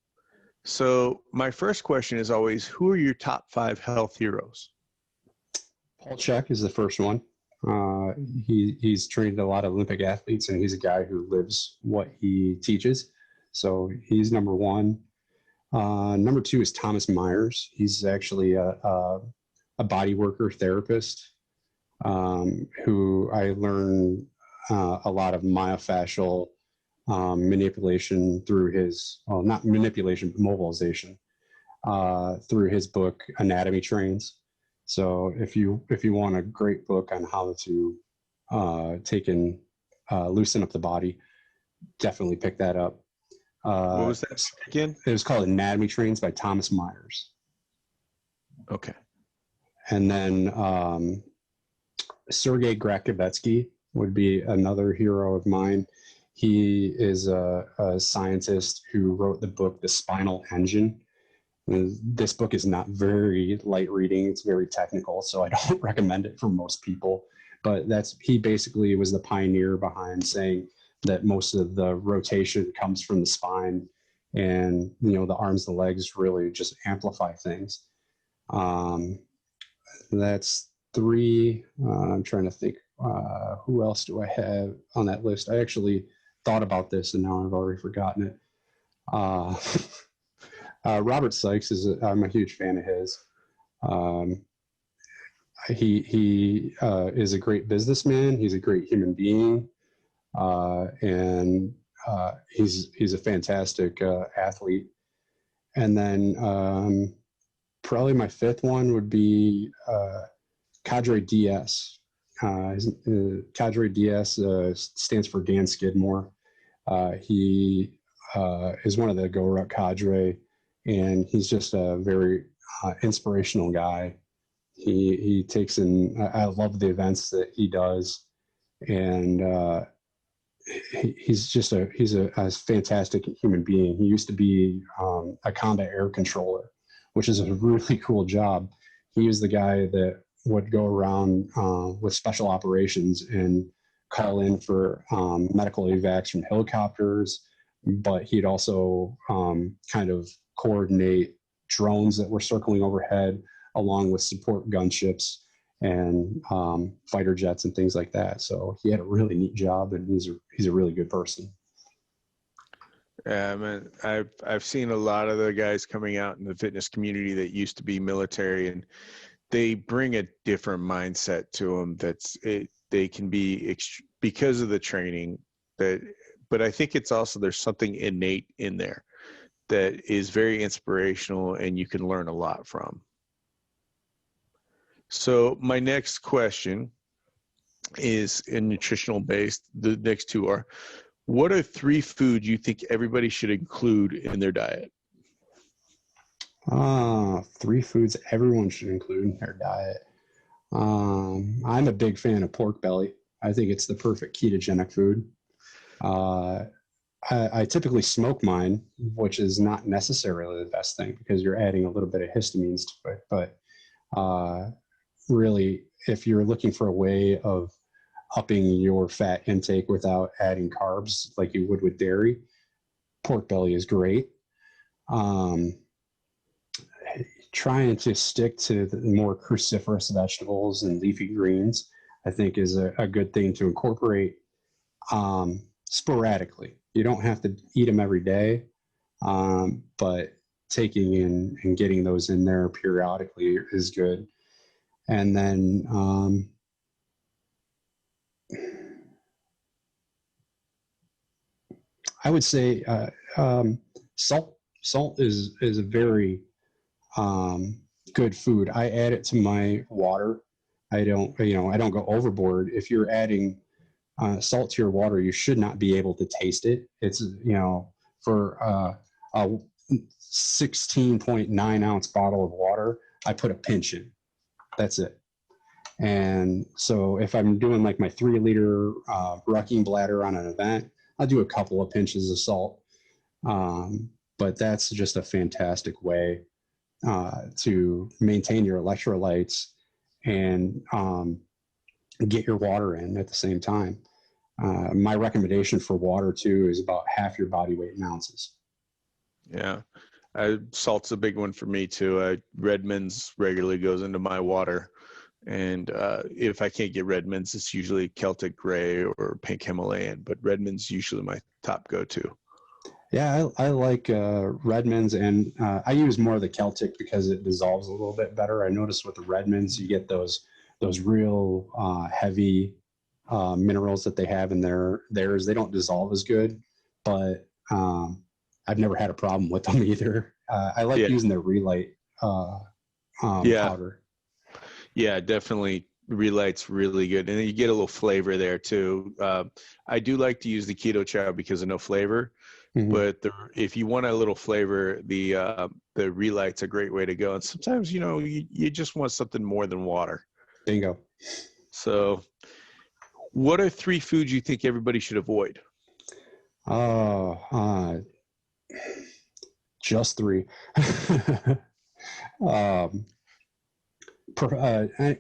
So my first question is always, who are your top 5 health heroes? Paul Chek is the first one. He's trained a lot of Olympic athletes, and he's a guy who lives what he teaches. So he's number 1. Number 2 is Thomas Myers. He's actually a body worker therapist who I learned a lot of myofascial manipulation through his, well, not manipulation, but mobilization through his book, Anatomy Trains. So if you want a great book on how to loosen up the body, definitely pick that up. What was that again? It was called Anatomy Trains by Thomas Myers. Okay. And then Sergei Grakovetsky would be another hero of mine. He is a scientist who wrote the book, The Spinal Engine. And this book is not very light reading. It's very technical, so I don't recommend it for most people. But he basically was the pioneer behind saying that most of the rotation comes from the spine, and the arms, the legs really just amplify things. That's 3. I'm trying to think, who else do I have on that list? I actually thought about this and now I've already forgotten it. Robert Sykes I'm a huge fan of his. He is a great businessman. He's a great human being. And he's a fantastic athlete. And then probably my 5th one would be Cadre DS. Cadre DS stands for Dan Skidmore. He is one of the Go Ruck cadre, and he's just a very inspirational guy. He takes in, I love the events that he does, and he's a fantastic human being. He used to be a combat air controller, which is a really cool job. He was the guy that would go around with special operations and call in for medical evacs from helicopters, but he'd also kind of coordinate drones that were circling overhead along with support gunships and fighter jets and things like that. So he had a really neat job, and he's a really good person. Yeah, man, I've seen a lot of the guys coming out in the fitness community that used to be military, and they bring a different mindset to them. They can be because of the training but I think it's also, there's something innate in there that is very inspirational and you can learn a lot from. So my next question is in nutritional based. The next 2 are, what are 3 foods you think everybody should include in their diet? 3 foods everyone should include in their diet. I'm a big fan of pork belly. I think it's the perfect ketogenic food. I typically smoke mine, which is not necessarily the best thing because you're adding a little bit of histamines to it. But really, if you're looking for a way of upping your fat intake without adding carbs like you would with dairy, pork belly is great. Trying to stick to the more cruciferous vegetables and leafy greens, I think, is a good thing to incorporate sporadically. You don't have to eat them every day, but taking in and getting those in there periodically is good. And then I would say salt. Salt is a very good food. I add it to my water. I don't go overboard. If you're adding salt to your water, you should not be able to taste it. It's, for a 16.9 ounce bottle of water, I put a pinch in. That's it. And so if I'm doing like my 3 liter rucking bladder on an event, I'll do a couple of pinches of salt. But that's just a fantastic way to maintain your electrolytes and get your water in at the same time. My recommendation for water too is about half your body weight in ounces. Yeah, salt's a big one for me too. Redmond's regularly goes into my water, and if I can't get Redmond's, it's usually Celtic Gray or Pink Himalayan, but Redmond's usually my top go-to. Yeah, I like Redmond's, and I use more of the Celtic because it dissolves a little bit better. I noticed with the Redmond's, you get those real heavy minerals that they have in theirs. They don't dissolve as good, but I've never had a problem with them either. I like using the Relight powder. Yeah, definitely. Relight's really good, and then you get a little flavor there too. I do like to use the keto chow because of no flavor, but if you want a little flavor, the relight's a great way to go. And sometimes you just want something more than water. Bingo. So, what are 3 foods you think everybody should avoid? Just 3.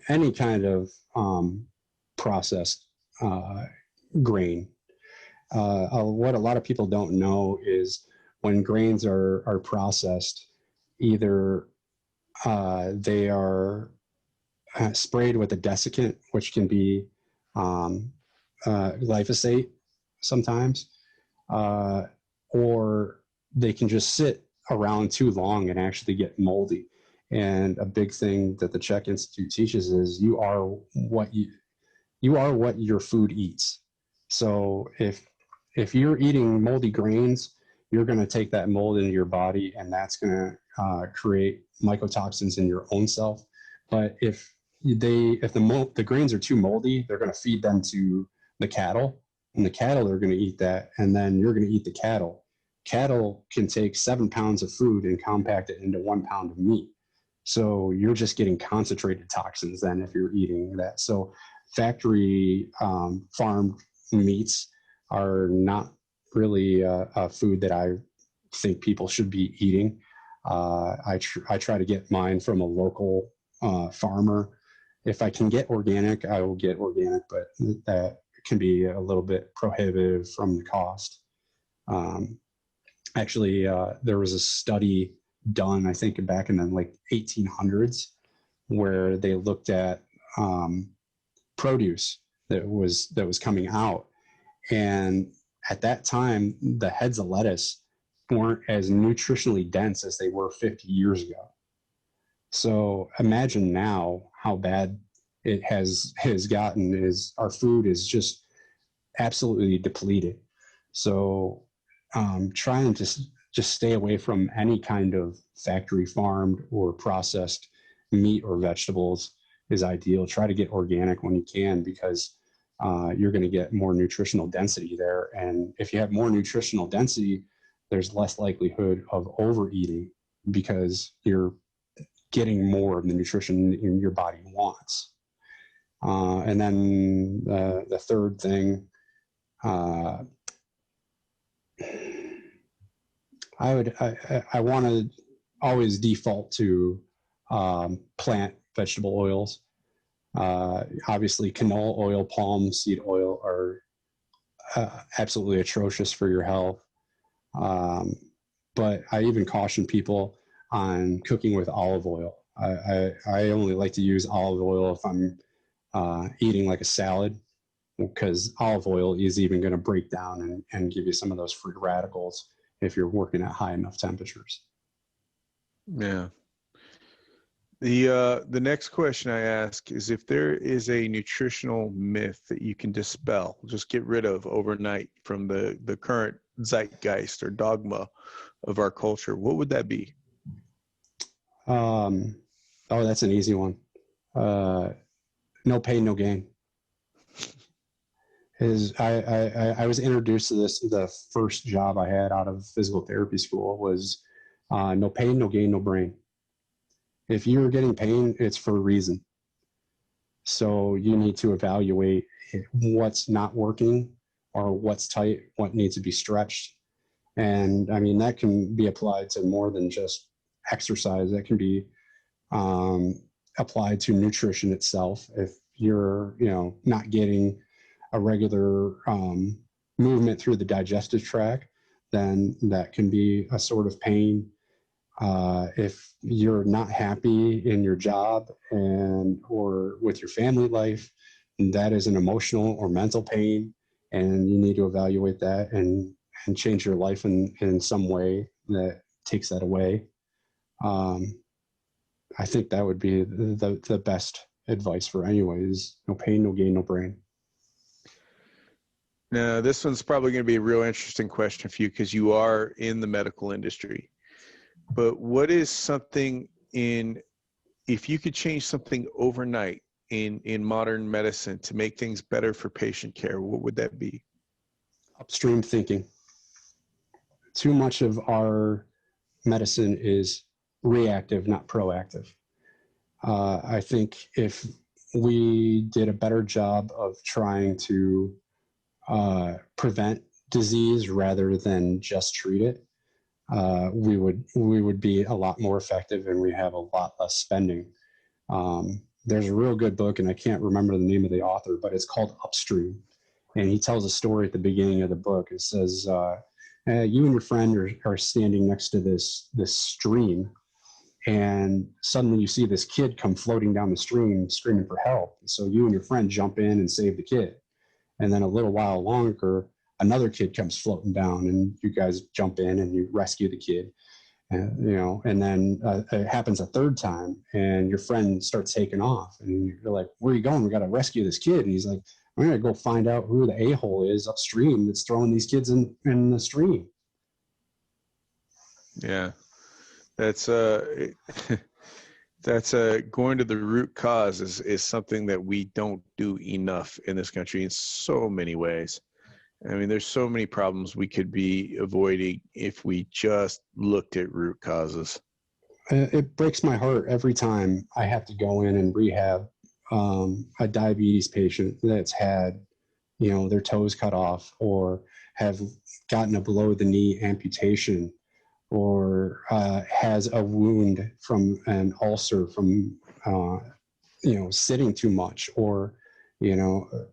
Any kind of processed grain. What a lot of people don't know is when grains are processed, either they are sprayed with a desiccant, which can be glyphosate sometimes, or they can just sit around too long and actually get moldy. And a big thing that the Czech Institute teaches is you are what your food eats. So if you're eating moldy grains, you're going to take that mold into your body, and that's going to create mycotoxins in your own self. But if the grains are too moldy, they're going to feed them to the cattle, and the cattle are going to eat that, and then you're going to eat the cattle. Cattle can take 7 pounds of food and compact it into 1 pound of meat. So you're just getting concentrated toxins then if you're eating that. So factory farmed meats are not really a food that I think people should be eating. I try to get mine from a local farmer. If I can get organic, I will get organic, but that can be a little bit prohibitive from the cost. Actually, there was a study done, I think, back in the 1800s, where they looked at produce that was coming out, and at that time, the heads of lettuce weren't as nutritionally dense as they were 50 years ago. So imagine now how bad it has gotten. Is our food is just absolutely depleted. So trying to just stay away from any kind of factory farmed or processed meat or vegetables is ideal. Try to get organic when you can, because you're going to get more nutritional density there. And if you have more nutritional density, there's less likelihood of overeating because you're getting more of the nutrition your body wants. And then the third thing, I want to always default to plant vegetable oils. Obviously, canola oil, palm seed oil are absolutely atrocious for your health. But I even caution people on cooking with olive oil. I only like to use olive oil if I'm eating like a salad, because olive oil is even going to break down and give you some of those free radicals if you're working at high enough temperatures. Yeah. The next question I ask is if there is a nutritional myth that you can dispel, just get rid of overnight from the current zeitgeist or dogma of our culture, what would that be? Oh, that's an easy one. No pain, no gain. I was introduced to this. The first job I had out of physical therapy school was no pain, no gain, no brain. If you're getting pain, it's for a reason. So you need to evaluate what's not working or what's tight, what needs to be stretched. And I mean, that can be applied to more than just exercise. That can be applied to nutrition itself. If you're, not getting a regular movement through the digestive tract, then that can be a sort of pain. If you're not happy in your job or with your family life, that is an emotional or mental pain, and you need to evaluate that and change your life in some way that takes that away. I think that would be the best advice for anyways. No pain, no gain, no brain. Now, this one's probably going to be a real interesting question for you because you are in the medical industry. But what is something in if you could change something overnight in modern medicine to make things better for patient care, what would that be? Upstream thinking. Too much of our medicine is reactive, not proactive. I think if we did a better job of trying to prevent disease rather than just treat it, we would be a lot more effective, and we have a lot less spending. There's a real good book, and I can't remember the name of the author, but it's called Upstream. And he tells a story at the beginning of the book. It says, you and your friend are standing next to this stream, and suddenly you see this kid come floating down the stream screaming for help. So you and your friend jump in and save the kid. And then a little while longer, another kid comes floating down, and you guys jump in and you rescue the kid. And then it happens a third time, and your friend starts taking off, and you're like, where are you going? We got to rescue this kid. And he's like, I'm going to go find out who the a-hole is upstream that's throwing these kids in the stream. Yeah, that's that's going to the root cause is something that we don't do enough in this country in so many ways. I mean, there's so many problems we could be avoiding if we just looked at root causes. It breaks my heart every time I have to go in and rehab a diabetes patient that's had, their toes cut off, or have gotten a below the knee amputation, or has a wound from an ulcer from, sitting too much, or,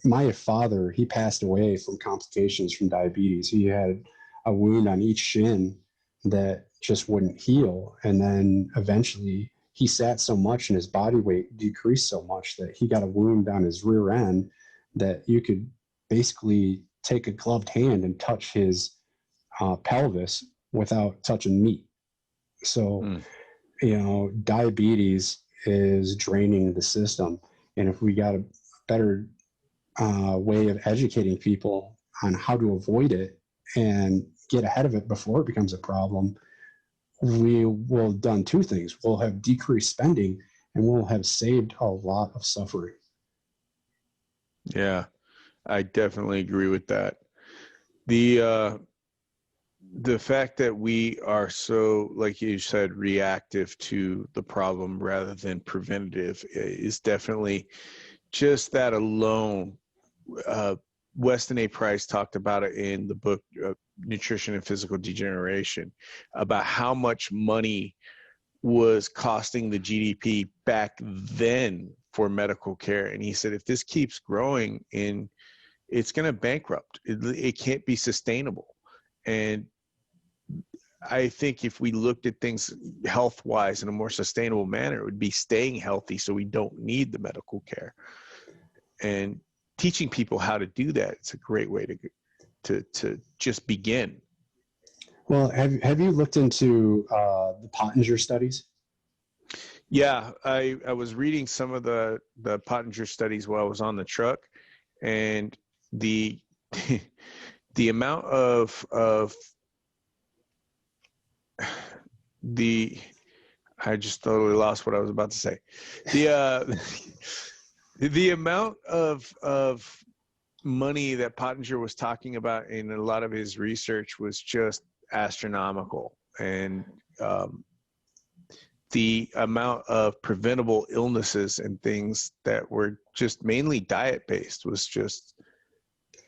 my father, he passed away from complications from diabetes. He had a wound on each shin that just wouldn't heal. And then eventually he sat so much and his body weight decreased so much that he got a wound on his rear end that you could basically take a gloved hand and touch his pelvis without touching meat. So, diabetes is draining the system. And if we got a better way of educating people on how to avoid it and get ahead of it before it becomes a problem, we will have done two things. We'll have decreased spending, and we'll have saved a lot of suffering. Yeah, I definitely agree with that. The fact that we are so, like you said, reactive to the problem rather than preventative is definitely just that alone. Weston A. Price talked about it in the book Nutrition and Physical Degeneration, about how much money was costing the GDP back then for medical care. And he said, if this keeps growing, it's going to bankrupt. It can't be sustainable. And I think if we looked at things health-wise in a more sustainable manner, it would be staying healthy so we don't need the medical care. And teaching people how to do that, it's a great way to just begin. Well, have you looked into the Pottinger studies? Yeah, I was reading some of the Pottinger studies while I was on the truck, and the amount of I just totally lost what I was about to say. The amount of money that Pottinger was talking about in a lot of his research was just astronomical. And the amount of preventable illnesses and things that were just mainly diet-based was just...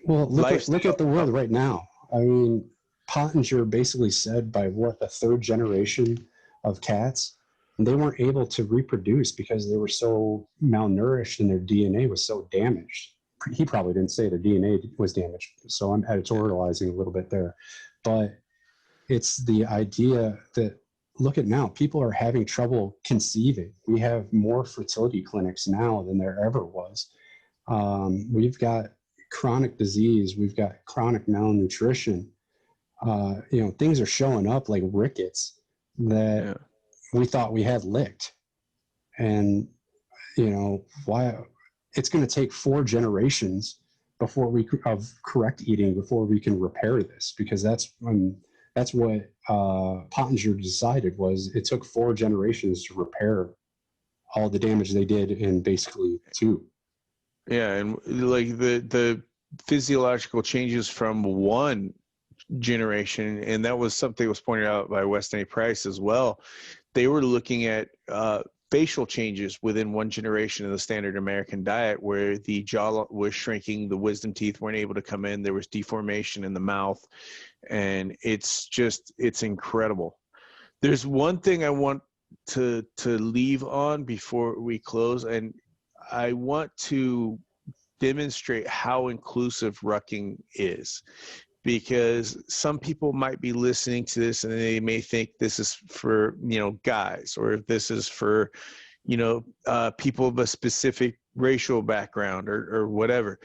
Well, look at the world right now. I mean, Pottinger basically said by the third generation of cats, they weren't able to reproduce because they were so malnourished and their DNA was so damaged. He probably didn't say their DNA was damaged, so I'm editorializing a little bit there. But it's the idea that, look at now, people are having trouble conceiving. We have more fertility clinics now than there ever was. We've got chronic disease. We've got chronic malnutrition. Things are showing up like rickets that we thought we had licked. And, why it's going to take 4 generations of correct eating before we can repair this, because that's what Pottinger decided was it took 4 generations to repair all the damage they did in basically 2. Yeah, and like the physiological changes from one generation, and that was something that was pointed out by Weston A. Price as well. They were looking at facial changes within one generation of the standard American diet, where the jaw was shrinking, the wisdom teeth weren't able to come in, there was deformation in the mouth, and it's incredible. There's one thing I want to leave on before we close, and I want to demonstrate how inclusive rucking is, because some people might be listening to this and they may think this is for, guys, or this is for, people of a specific racial background or whatever.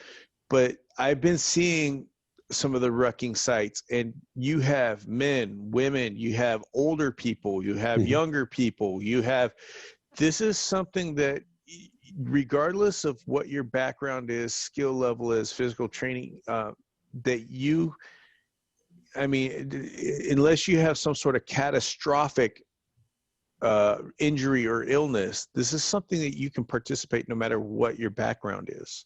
But I've been seeing some of the rucking sites, and you have men, women, you have older people, you have younger people, this is something that, regardless of what your background is, skill level is, physical training, unless you have some sort of catastrophic injury or illness, this is something that you can participate no matter what your background is.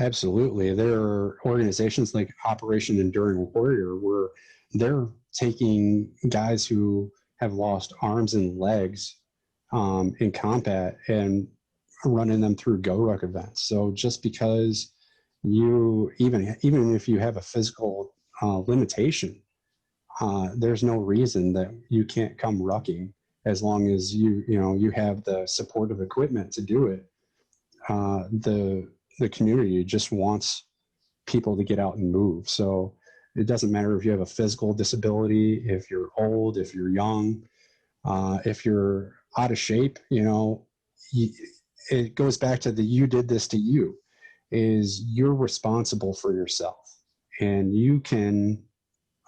Absolutely. There are organizations like Operation Enduring Warrior where they're taking guys who have lost arms and legs in combat and running them through GoRuck events. So just because you, even if you have a physical limitation, there's no reason that you can't come rucking, as long as you have the supportive equipment to do it. The community just wants people to get out and move. So it doesn't matter if you have a physical disability, if you're old, if you're young, if you're out of shape, it goes back to you did this to you, is you're responsible for yourself, and you can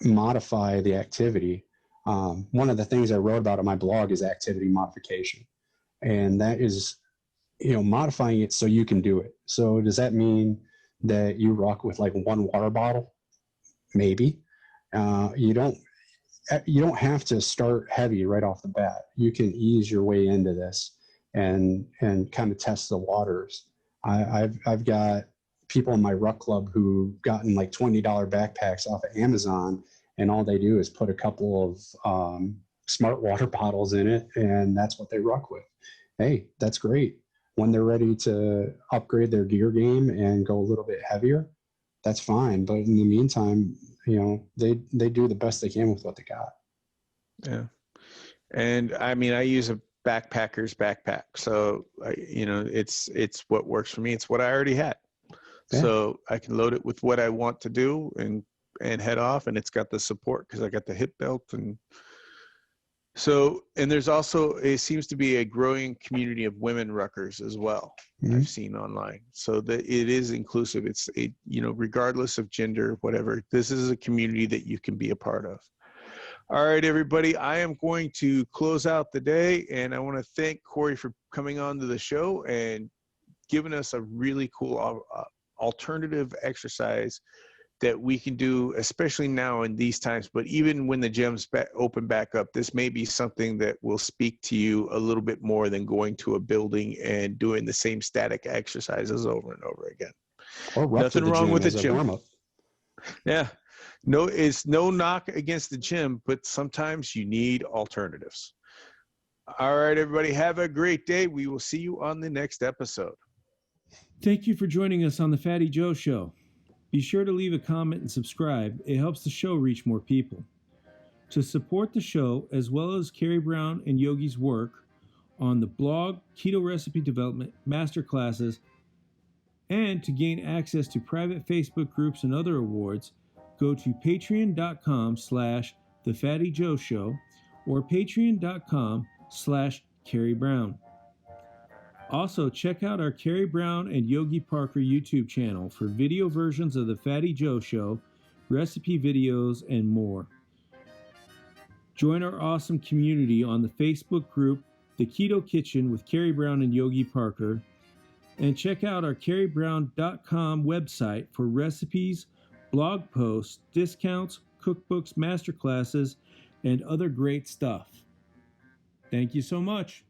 modify the activity. One of the things I wrote about on my blog is activity modification, and that is, modifying it so you can do it. So does that mean that you ruck with like one water bottle? Maybe. You don't have to start heavy right off the bat. You can ease your way into this and kind of test the waters. I've got people in my ruck club who've gotten like $20 backpacks off of Amazon, and all they do is put a couple of smart water bottles in it, and that's what they ruck with. Hey, that's great. When they're ready to upgrade their gear game and go a little bit heavier, that's fine. But in the meantime, they do the best they can with what they got. Yeah. And I use a backpacker's backpack. So, it's what works for me. It's what I already had. Yeah. So I can load it with what I want to do and head off. And it's got the support because I got the hip belt. And so, and there's also, it seems to be a growing community of women ruckers as well. Mm-hmm. I've seen online. So that it is inclusive. It's regardless of gender, whatever, this is a community that you can be a part of. All right, everybody, I am going to close out the day, and I want to thank Corey for coming on to the show and giving us a really cool alternative exercise that we can do, especially now in these times, but even when the gyms open back up, this may be something that will speak to you a little bit more than going to a building and doing the same static exercises over and over again. Nothing wrong with the gym. Yeah. No, it's no knock against the gym, but sometimes you need alternatives. All right, everybody, have a great day. We will see you on the next episode. Thank you for joining us on the Fatty Joe Show. Be sure to leave a comment and subscribe. It helps the show reach more people. To support the show, as well as Carrie Brown and Yogi's work on the blog, keto recipe development, masterclasses, and to gain access to private Facebook groups and other awards, go to patreon.com/thefattyjoeshow or patreon.com/Carrie Brown. Also, check out our Carrie Brown and Yogi Parker YouTube channel for video versions of the Fatty Joe Show, recipe videos, and more. Join our awesome community on the Facebook group, The Keto Kitchen with Carrie Brown and Yogi Parker, and check out our carriebrown.com website for recipes, blog posts, discounts, cookbooks, masterclasses, and other great stuff. Thank you so much.